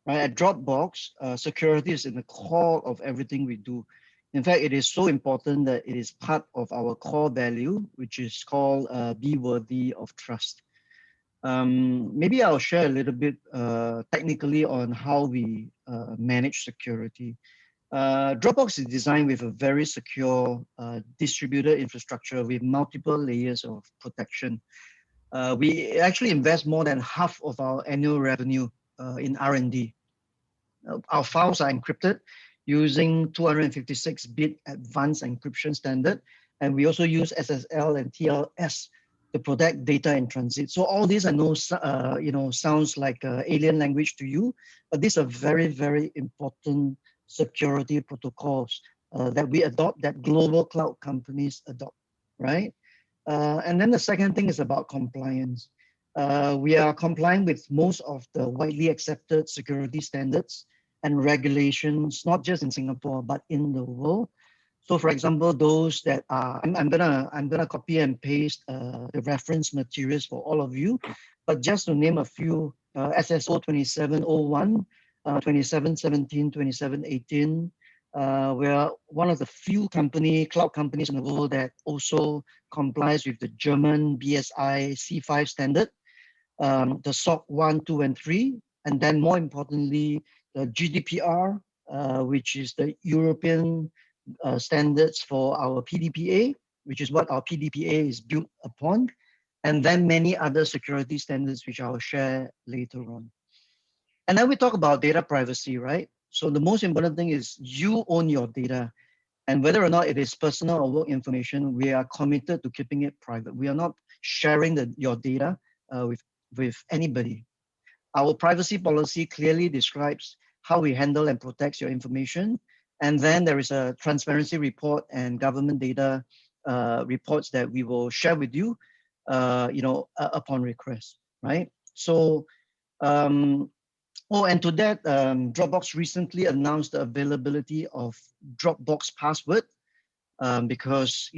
Right? At Dropbox, security is in the core of everything we do. In fact, it is so important that it is part of our core value, which is called be worthy of trust. Maybe I'll share a little bit technically on how we manage security. Dropbox is designed with a very secure distributed infrastructure with multiple layers of protection. We actually invest more than half of our annual revenue in R&D. Our files are encrypted using 256-bit advanced encryption standard, and we also use SSL and TLS to protect data in transit. So all these I know, sounds like alien language to you, but these are very, very important security protocols that we adopt, that global cloud companies adopt, right? And then the second thing is about compliance. We are complying with most of the widely accepted security standards and regulations, not just in Singapore, but in the world. So for example, those that are, I'm gonna copy and paste the reference materials for all of you, but just to name a few, SSO 2701, 2717, 2718, we are one of the few cloud companies in the world that also complies with the German BSI C5 standard, the SOC 1, 2, and 3, and then more importantly, the GDPR, which is the European standards for our PDPA, which is what our PDPA is built upon, and then many other security standards, which I'll share later on. And then we talk about data privacy, right? So the most important thing is you own your data, and whether or not it is personal or work information, we are committed to keeping it private. We are not sharing your data with anybody. Our privacy policy clearly describes how we handle and protect your information. And then there is a transparency report and government data reports that we will share with you, upon request, right? So, and to that, Dropbox recently announced the availability of Dropbox password because,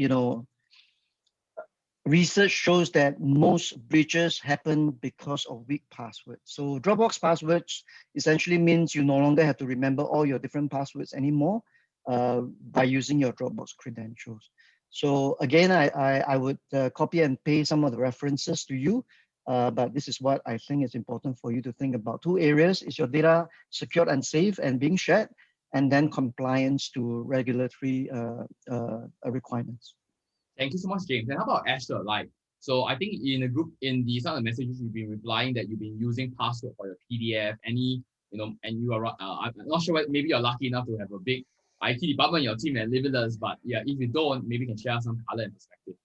research shows that most breaches happen because of weak passwords. So Dropbox passwords essentially means you no longer have to remember all your different passwords anymore by using your Dropbox credentials. So again, I would copy and paste some of the references to you, but this is what I think is important for you to think about. Two areas: is your data secured and safe and being shared, and then compliance to regulatory requirements. Thank you so much, James. And how about Asher? So I think in a group, in the some of the messages you've been replying that you've been using password for your PDF, and you are, I'm not sure whether maybe you're lucky enough to have a big IT department in your team at Limitless, but yeah, if you don't, maybe you can share some color and perspective.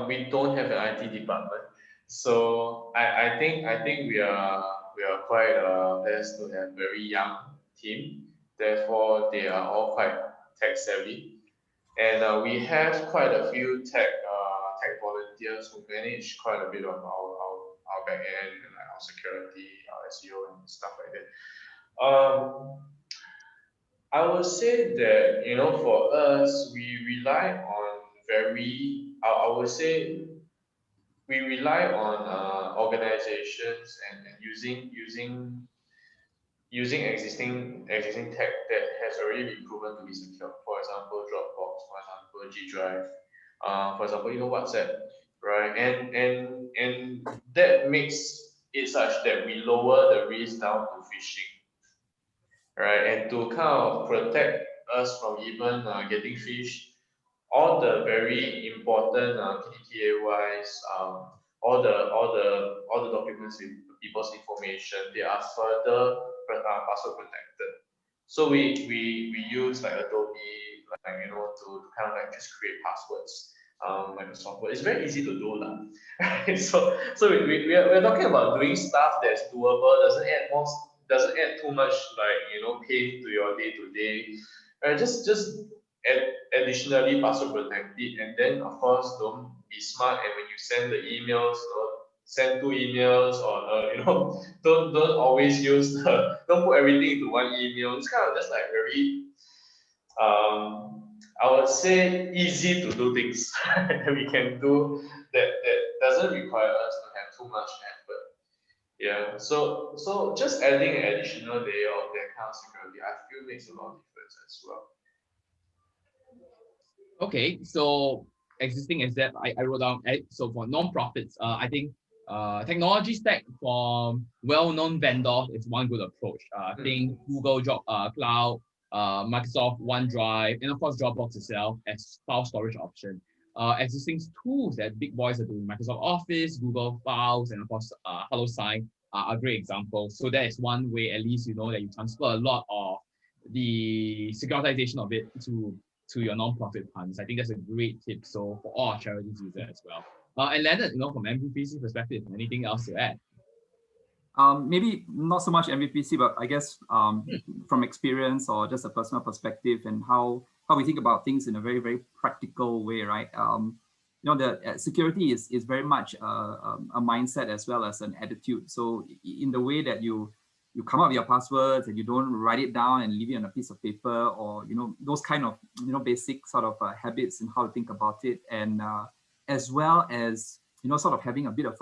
We don't have an IT department, so I think we are quite blessed to have very young team. Therefore, they are all quite tech savvy, and we have quite a few tech volunteers who manage quite a bit of our back end and like our security, our SEO and stuff like that. I would say that, you know, for us, we rely on I would say we rely on organizations and using existing tech that has already been proven to be secure. For example, Dropbox, for example, G Drive, for example, you know, WhatsApp, right? And that makes it such that we lower the risk down to phishing, right? And to kind of protect us from even getting phished, all the very important PDPA-wise, all the documents with people's information, they are further password protected. So we use like Adobe, like, you know, to kind of like just create passwords. Microsoft Word. It's very easy to do lah. So we're talking about doing stuff that's doable, doesn't add too much, like, you know, pain to your day to day. Just additionally password protect it, and then of course don't be smart, and when you send the emails, send two emails, or you know, don't always use don't put everything into one email. It's kind of just like very I would say easy to do things that we can do that doesn't require us to have too much effort. Yeah, so just adding an additional layer of that kind of security, I feel makes a lot of difference as well. Okay, so existing as that, I wrote down. So for non-profits, I think technology stack from well-known vendors is one good approach. I think Google Cloud, Microsoft OneDrive, and of course Dropbox itself as file storage option. Existing tools that big boys are doing, Microsoft Office, Google Files, and of course HelloSign are great examples. So that is one way, at least, you know, that you transfer a lot of the securitization of it to your non-profit funds. I think that's a great tip. So for all our charities users as well. And Leonard, you know, from MVPC perspective, anything else to add? Maybe not so much MVPC, but I guess from experience or just a personal perspective and how we think about things in a very, very practical way, right? You know, the security is very much a mindset as well as an attitude. So in the way that you come up with your passwords and you don't write it down and leave it on a piece of paper, or, you know, those kind of, you know, basic sort of habits and how to think about it, and as well as, you know, sort of having a bit of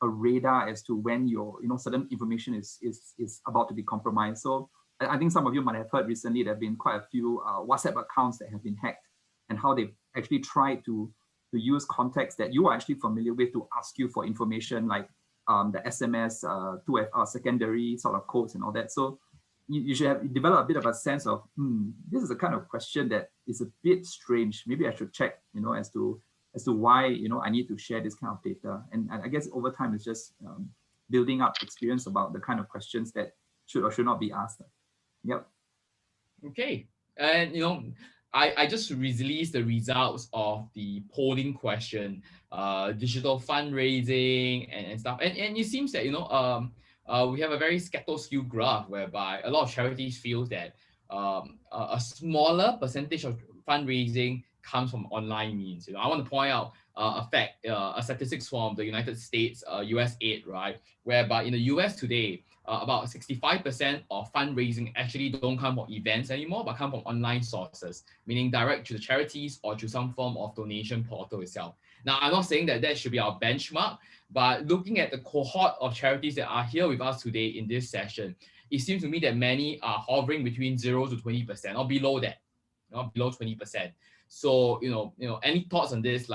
a radar as to when your, you know, certain information is about to be compromised. So I think some of you might have heard recently there have been quite a few WhatsApp accounts that have been hacked, and how they've actually tried to use contacts that you are actually familiar with to ask you for information, like the SMS, 2FR secondary sort of codes and all that. So you should have developed a bit of a sense of, this is a kind of question that is a bit strange. Maybe I should check, you know, as to why, you know, I need to share this kind of data. And I guess over time, it's just building up experience about the kind of questions that should or should not be asked. Yep. Okay. And, you know, I just released the results of the polling question, digital fundraising and stuff. And it seems that, you know, we have a very skew graph whereby a lot of charities feel that a smaller percentage of fundraising comes from online means. You know, I want to point out a statistics from the United States, USAID, right, whereby in the US today, about 65% of fundraising actually don't come from events anymore, but come from online sources, meaning direct to the charities or to some form of donation portal itself. Now, I'm not saying that that should be our benchmark, but looking at the cohort of charities that are here with us today in this session, it seems to me that many are hovering between 0 to 20% or below that, below 20%. So, any thoughts on this?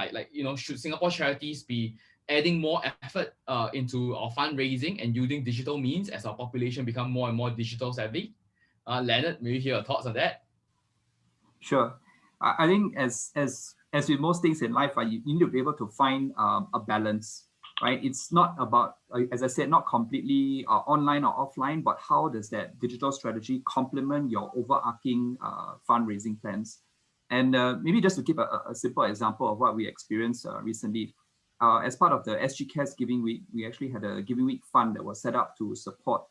Should Singapore charities be adding more effort into our fundraising and using digital means as our population become more and more digital savvy? Leonard, maybe hear your thoughts on that? Sure. I think as with most things in life, you need to be able to find a balance, right? It's not about, as I said, not completely online or offline, but how does that digital strategy complement your overarching fundraising plans? And maybe just to give a simple example of what we experienced recently, as part of the SGTech Giving Week, we actually had a Giving Week fund that was set up to support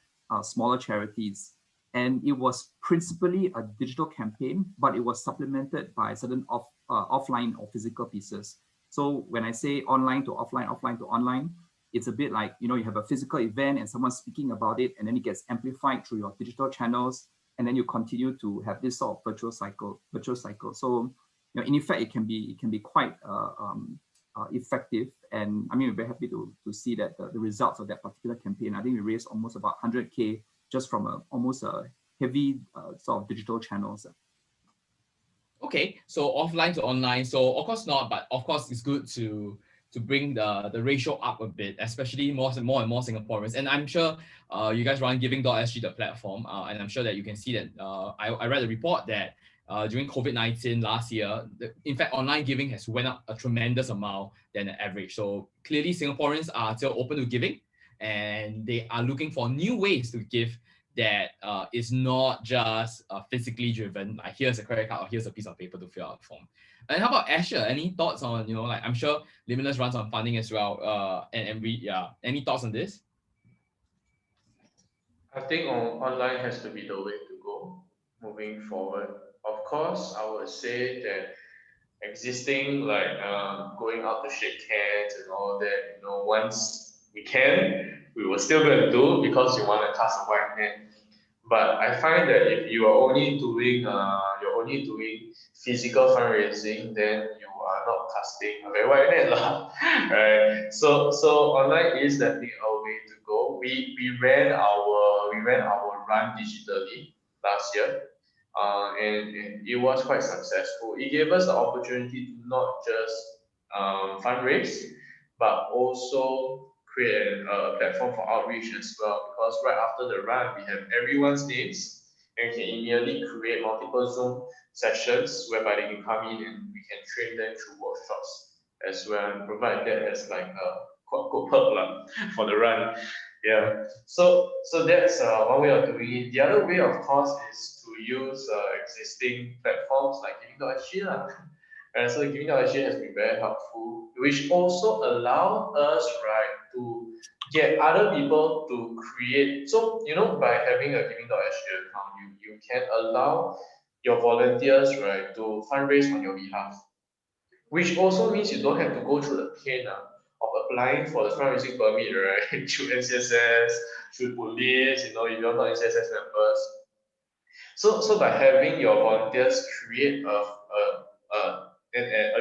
smaller charities. And it was principally a digital campaign, but it was supplemented by certain offline or physical pieces. So when I say online to offline, offline to online, it's a bit like, you have a physical event and someone's speaking about it, and then it gets amplified through your digital channels, and then you continue to have this sort of virtual cycle. So, in effect, it can be quite effective. And I mean, we're very happy to see that the results of that particular campaign. I think we raised almost about 100K just from almost a heavy sort of digital channels. Okay, so offline to online. So of course not, but of course it's good to bring the ratio up a bit, especially more and more Singaporeans. And I'm sure you guys run Giving.sg, the platform, and I'm sure that you can see that I read a report that during COVID-19 last year, in fact, online giving has went up a tremendous amount than the average. So clearly Singaporeans are still open to giving, and they are looking for new ways to give that is not just physically driven, like here's a credit card or here's a piece of paper to fill out the form. And how about Asher? Any thoughts on, I'm sure Limitless runs on funding as well. Any thoughts on this? I think online has to be the way to go moving forward. Of course, I would say that existing, like going out to shake hands and all that, once we can, we will still going to do because you want to cast a wide net. But I find that if you are only doing physical fundraising, then you are not casting a very wide net, right? So online is definitely a way to go. We ran our run digitally last year, and it was quite successful. It gave us the opportunity to not just fundraise, but also create a platform for outreach as well, because right after the run, we have everyone's names, and we can immediately create multiple Zoom sessions whereby they can come in and we can train them through workshops as well and provide that as like a quote-unquote perk for the run. Yeah, so that's one way of doing it. The other way, of course, is to use existing platforms like Giving.sg. So Giving.sg has been very helpful, which also allow us, right, to get other people to create. So, by having a Giving.sg account, you can allow your volunteers, right, to fundraise on your behalf, which also means you don't have to go through the pain of applying for the fundraising permit, right, through NCSS, through police, if you're not NCSS members. So by having your volunteers create a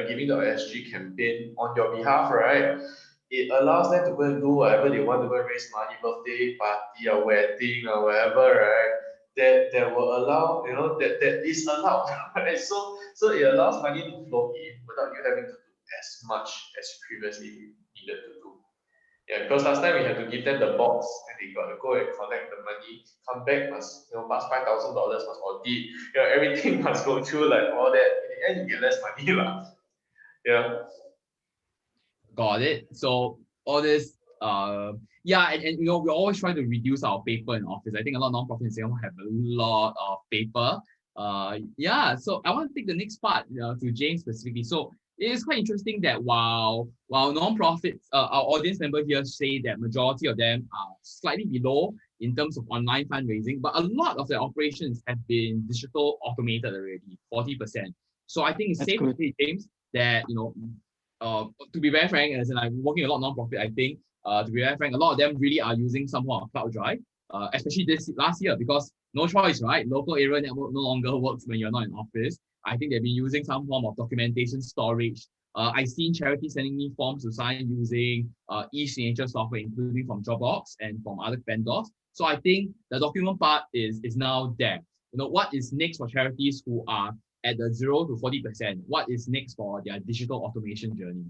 Giving.sg campaign on your behalf, right, it allows them to go and do whatever they want to go and raise money, birthday party or wedding or whatever, right? That will allow, that is allowed, right? So it allows money to flow in without you having to do as much as previously needed to do. Yeah, because last time we had to give them the box and they got to go and collect the money, come back, must pass $5,000, must audit, everything must go through like all that. In the end, you get less money, lah. Yeah. Got it. So all this, and we're always trying to reduce our paper in office. I think a lot of nonprofits in Singapore have a lot of paper. So I want to take the next part to James specifically. So it is quite interesting that while nonprofits, our audience member here say that majority of them are slightly below in terms of online fundraising, but a lot of their operations have been digital automated already, 40%. So I think it's safe to say, James, that to be very frank, as in I'm working a lot of nonprofit, I think to be very frank, a lot of them really are using some form of cloud drive, especially this last year, because no choice, right? Local area network no longer works when you're not in office. I think they've been using some form of documentation storage I've seen charities sending me forms to sign using e-signature software, including from Dropbox and from other vendors. So I think the document part is now there. What is next for charities who are at the 0 to 40%? What is next for their digital automation journey?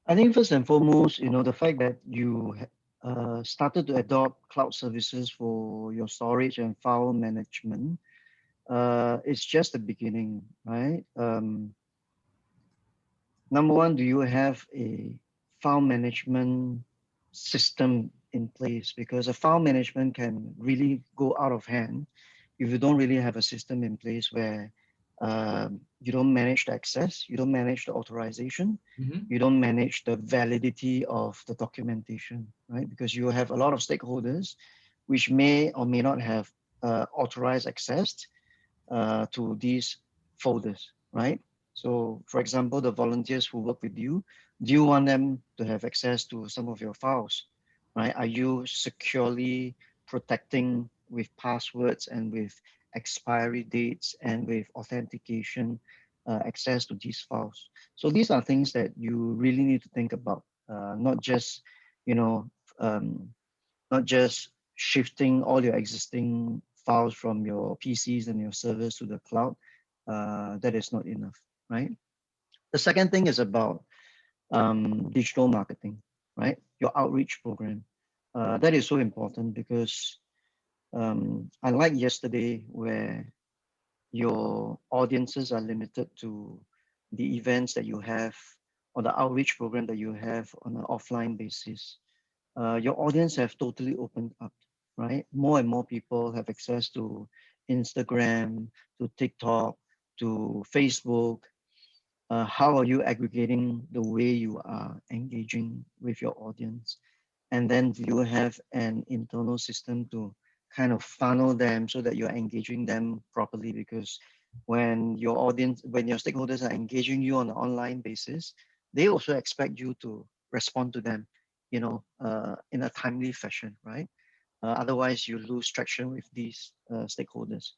I think first and foremost, the fact that you started to adopt cloud services for your storage and file management, it's just the beginning, right? Number one, do you have a file management system in place? Because a file management can really go out of hand if you don't really have a system in place where you don't manage the access, you don't manage the authorization, you don't manage the validity of the documentation, right? Because you have a lot of stakeholders which may or may not have authorized access to these folders, right? So for example, the volunteers who work with you, do you want them to have access to some of your files, right? Are you securely protecting with passwords and with expiry dates and with authentication access to these files? So these are things that you really need to think about, not just, not just shifting all your existing files from your PCs and your servers to the cloud. That is not enough, right? The second thing is about digital marketing, right? Your outreach program. That is so important because unlike yesterday where your audiences are limited to the events that you have or the outreach program that you have on an offline basis, your audience have totally opened up, right? More and more people have access to Instagram, to TikTok, to Facebook. How are you aggregating the way you are engaging with your audience? And then do you have an internal system to kind of funnel them so that you're engaging them properly? Because when your audience, when your stakeholders are engaging you on an online basis, they also expect you to respond to them, in a timely fashion, right? Otherwise, you lose traction with these stakeholders.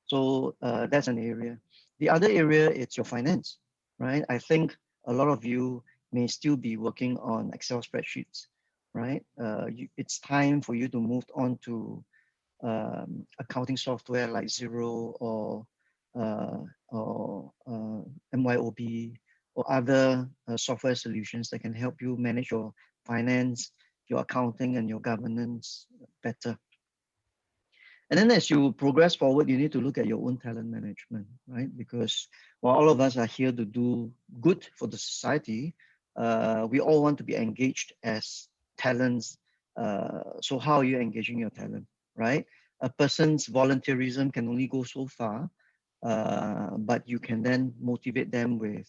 So that's an area. The other area, it's your finance, right? I think a lot of you may still be working on Excel spreadsheets, right? It's time for you to move on to accounting software like Xero or MYOB or other software solutions that can help you manage your finance, your accounting, and your governance better. And then as you progress forward, you need to look at your own talent management, right? Because while all of us are here to do good for the society, we all want to be engaged as talents. So how are you engaging your talent, right? A person's volunteerism can only go so far, but you can then motivate them with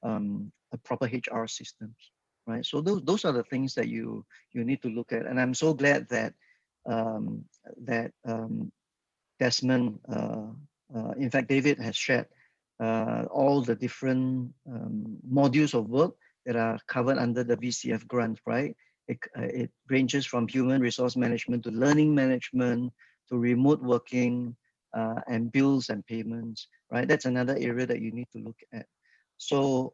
a proper HR systems, right? So those are the things that you need to look at. And I'm so glad that Desmond, in fact, David has shared all the different modules of work that are covered under the VCF grant, right? It ranges from human resource management to learning management to remote working and bills and payments, right? That's another area that you need to look at. So,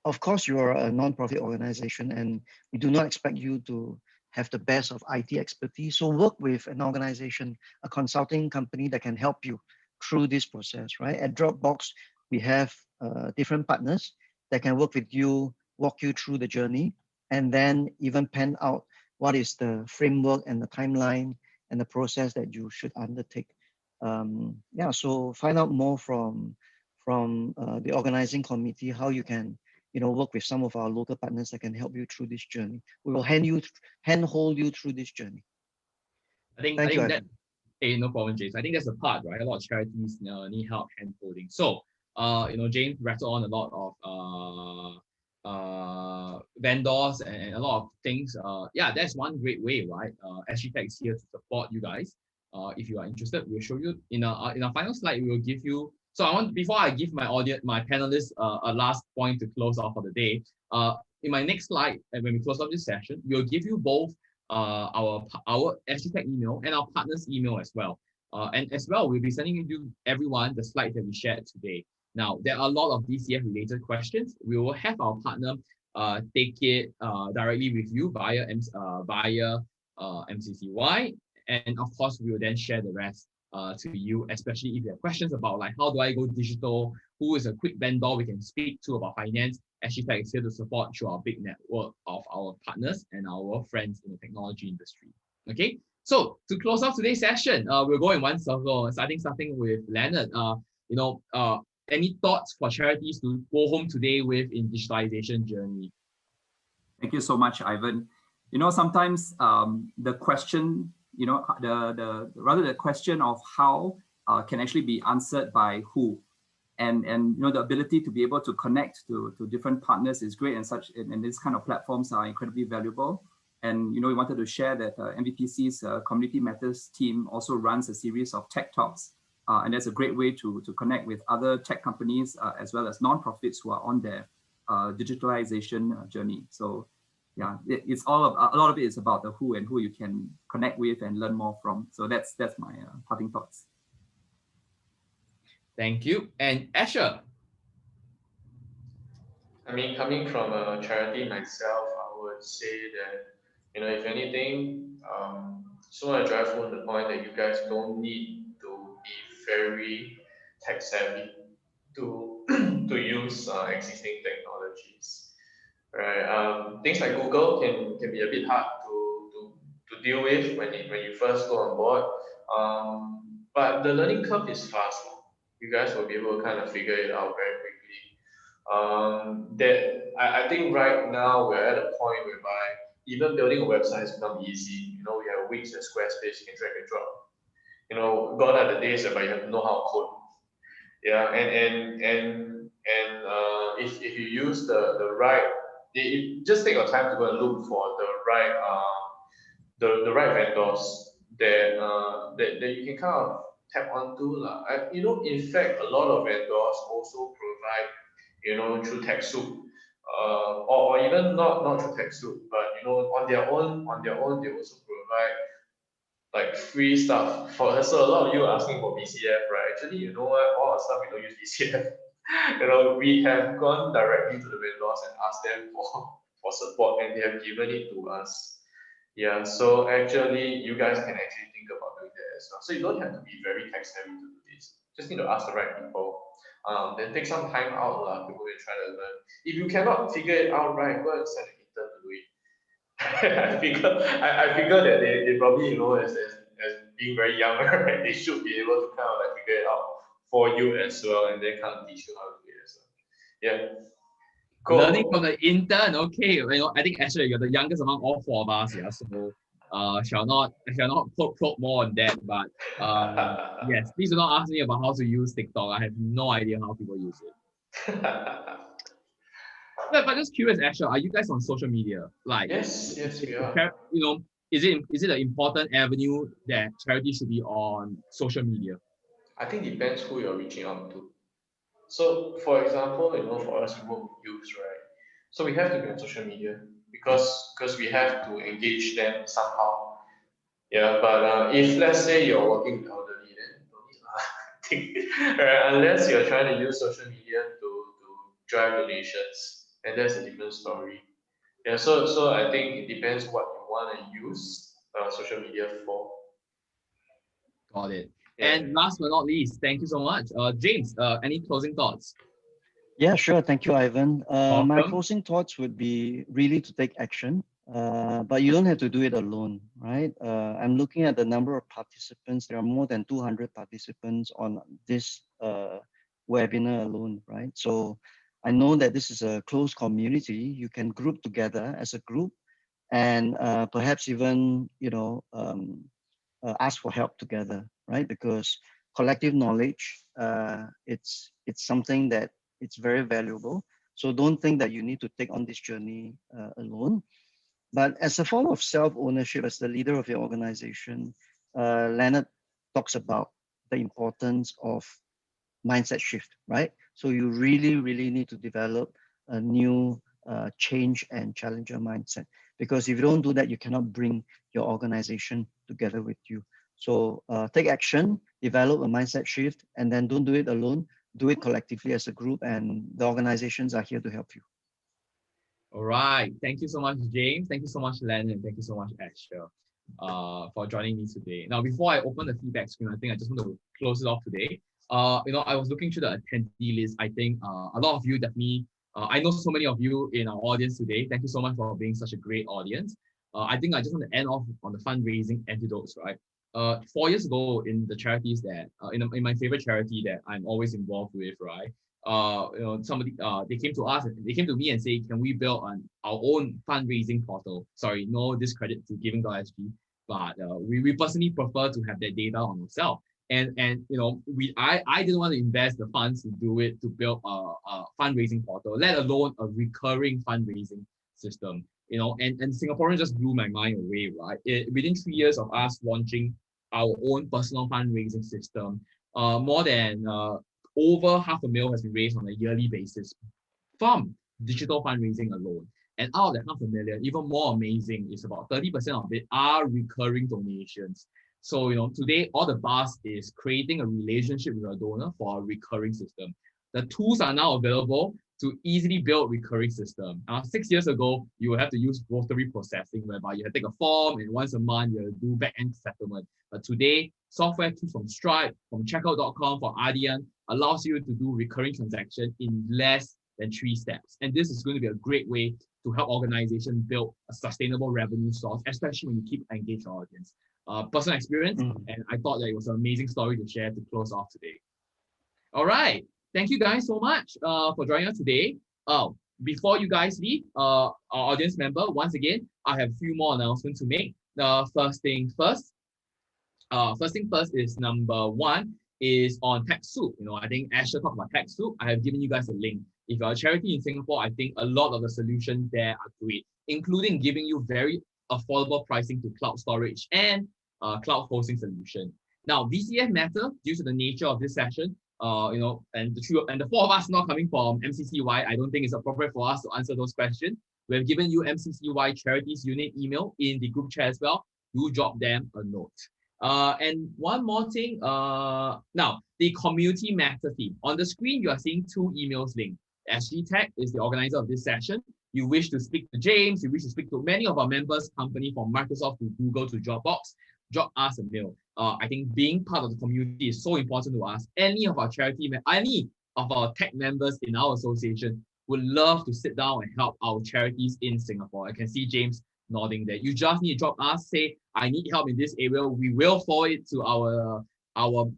of course, you are a non-profit organization and we do not expect you to have the best of IT expertise. So work with an organization, a consulting company that can help you through this process, right? At Dropbox, we have different partners that can work with you, walk you through the journey, and then even pen out what is the framework and the timeline and the process that you should undertake. Yeah, so find out more from the organizing committee, how you can work with some of our local partners that can help you through this journey. We will handhold you through this journey. Thank you, that, hey, no problem, James. I think that's the part, right? A lot of charities need help hand-holding. So, James rattled on a lot of vendors and a lot of things. Yeah, that's one great way, right? SGTech is here to support you guys. If you are interested, we'll show you in our final slide. We will give you. So before I give my panelists a last point to close off for the day. In my next slide, and when we close off this session, we'll give you both our SGTech email and our partners email as well. And as well, we'll be sending you everyone the slides that we shared today. Now, there are a lot of DCF related questions. We will have our partner take it directly with you via MCCY. And of course, we will then share the rest to you, especially if you have questions about like, how do I go digital? Who is a quick vendor we can speak to about finance? SGTech is here to support through our big network of our partners and our friends in the technology industry. Okay, so to close off today's session, we'll go in one circle, starting with Leonard. Any thoughts for charities to go home today with in digitalization journey? Thank you so much, Ivan. Sometimes the question, the question of how can actually be answered by who, and the ability to be able to connect to different partners is great, and this kind of platforms are incredibly valuable. And we wanted to share that MVPC's Community Matters team also runs a series of tech talks, and that's a great way to connect with other tech companies as well as nonprofits who are on their digitalization journey. So yeah, it's a lot of it is about the who and who you can connect with and learn more from. So that's my parting thoughts. Thank you. And Asher? I mean, coming from a charity myself, I would say that, if anything, just want to drive home the point that you guys don't need to be very tech savvy to to use existing technologies, right? Things like Google can be a bit hard to deal with when you first go on board, but the learning curve is fast. You guys will be able to kind of figure it out very quickly. I think right now we're at a point whereby even building a website has become easy. We have Wix and Squarespace, you can drag and drop. Gone are the days whereby you have to know how to code. Yeah, and if you use the right, just take your time to go and look for the right vendors that you can kind of tap onto. In fact, a lot of vendors also provide, through TechSoup, or even not through TechSoup, but on their own they also provide like free stuff for us. So a lot of you are asking for VCF, right? Actually, you know what? All our stuff we don't use VCF. We have gone directly to the vendors and asked them for support, and they have given it to us. Yeah, so actually, you guys can actually think about doing that as well. So you don't have to be very tech savvy to do this. Just need to ask the right people. Then take some time out to go and try to learn. If you cannot figure it out right, go and send an intern to do it. I figure that they probably, as being very young, right, they should be able to kind of like figure it out for you as well, and they kind of teach you how to do it as well. Yeah. Cool. Learning from the intern, okay. I think actually you're the youngest among all four of us, yeah. So shall not probe more on that, but yes, please do not ask me about how to use TikTok. I have no idea how people use it. But just curious, actually, are you guys on social media? Like, yes, we are. Is it an important avenue that charity should be on social media? I think it depends who you're reaching out to. So, for example, for us, we work with youth, right? So we have to be on social media because we have to engage them somehow. Yeah, but if let's say you're working with elderly, then don't need unless you're trying to use social media to drive donations, and that's a different story. Yeah, so I think it depends what you want to use social media for. Got it. Yeah. And last but not least, thank you so much, James. Any closing thoughts? Yeah, sure. Thank you, Ivan. My Welcome. closing thoughts would be really to take action, but you don't have to do it alone, right? I'm looking at the number of participants. There are more than 200 participants on this webinar alone, right? So I know that this is a closed community. You can group together as a group and perhaps even, ask for help together, right? Because collective knowledge, it's something that it's very valuable. So don't think that you need to take on this journey alone. But as a form of self-ownership, as the leader of your organization, Leonard talks about the importance of mindset shift, right? So you really, really need to develop a new change and challenger mindset. Because if you don't do that, you cannot bring your organization together with you. So take action, develop a mindset shift, and then don't do it alone. do it collectively as a group, and the organizations are here to help you. All right. Thank you so much, James. Thank you so much, Lennon. Thank you so much, Asher, for joining me today. Now, before I open the feedback screen, I think I just want to close it off today. I was looking through the attendee list. I think a lot of you definitely, I know so many of you in our audience today. Thank you so much for being such a great audience. I think I just want to end off on the fundraising antidotes, right? 4 years ago in the charities that, in my favorite charity that I'm always involved with, right? Somebody they came to us, they came to me and say, can we build our own fundraising portal? Sorry, no discredit to Giving.sg, but we personally prefer to have that data on ourselves. And I didn't want to invest the funds to do it, to build a fundraising portal, let alone a recurring fundraising system. And Singaporeans just blew my mind away, right? Within 3 years of us launching our own personal fundraising system, more than over $500,000 has been raised on a yearly basis from digital fundraising alone. And out of that $500,000, even more amazing is about 30% of it are recurring donations. So, today all the buzz is creating a relationship with a donor for a recurring system. The tools are now available to easily build recurring system. 6 years ago, you would have to use rotary processing, whereby you have to take a form and once a month you do back-end settlement. But today, software tools from Stripe, from checkout.com, for Ardian allows you to do recurring transaction in less than 3 steps. And this is going to be a great way to help organizations build a sustainable revenue source, especially when you keep engaged audience. Personal experience, and I thought that it was an amazing story to share to close off today. All right. Thank you guys so much for joining us today. Before you guys leave, our audience member, once again, I have a few more announcements to make. First thing first is number 1 is on TechSoup. I think Asher talked about TechSoup. I have given you guys a link. If you're a charity in Singapore, I think a lot of the solutions there are great, including giving you very affordable pricing to cloud storage and cloud hosting solution. Now, VCF matter due to the nature of this session. And the 4 of us not coming from MCCY, I don't think it's appropriate for us to answer those questions. We have given you MCCY Charities Unit email in the group chat as well. Do drop them a note. And one more thing, now, the community matter team. On the screen, you are seeing 2 emails linked. SGTech is the organizer of this session. You wish to speak to James, you wish to speak to many of our members company, from Microsoft to Google to Dropbox, drop us a mail. I think being part of the community is so important to us. Any of our any of our tech members in our association would love to sit down and help our charities in Singapore. I can see James nodding there. You just need to drop us, say, I need help in this area. We will forward it to our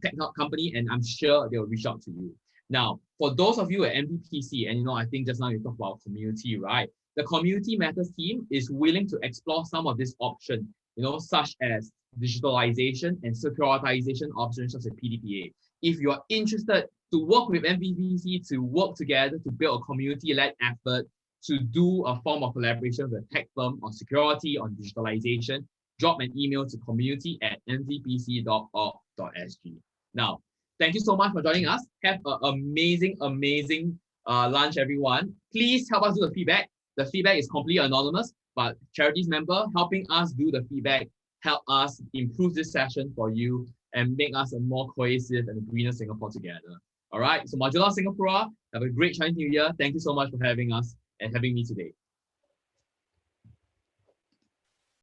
tech company, and I'm sure they'll reach out to you. Now, for those of you at MPPC, and I think just now you talked about community, right? The Community Matters team is willing to explore some of this option, such as digitalization and securitization options such as PDPA. If you are interested to work with MPPC, to work together to build a community-led effort to do a form of collaboration with a tech firm on security, on digitalization, drop an email to community@mppc.org.sg. Now, thank you so much for joining us. Have an amazing, amazing lunch, everyone. Please help us do the feedback. The feedback is completely anonymous, but charities member helping us do the feedback help us improve this session for you and make us a more cohesive and greener Singapore together. All right, so Modular Singapore, have a great Chinese New Year. Thank you so much for having us and having me today.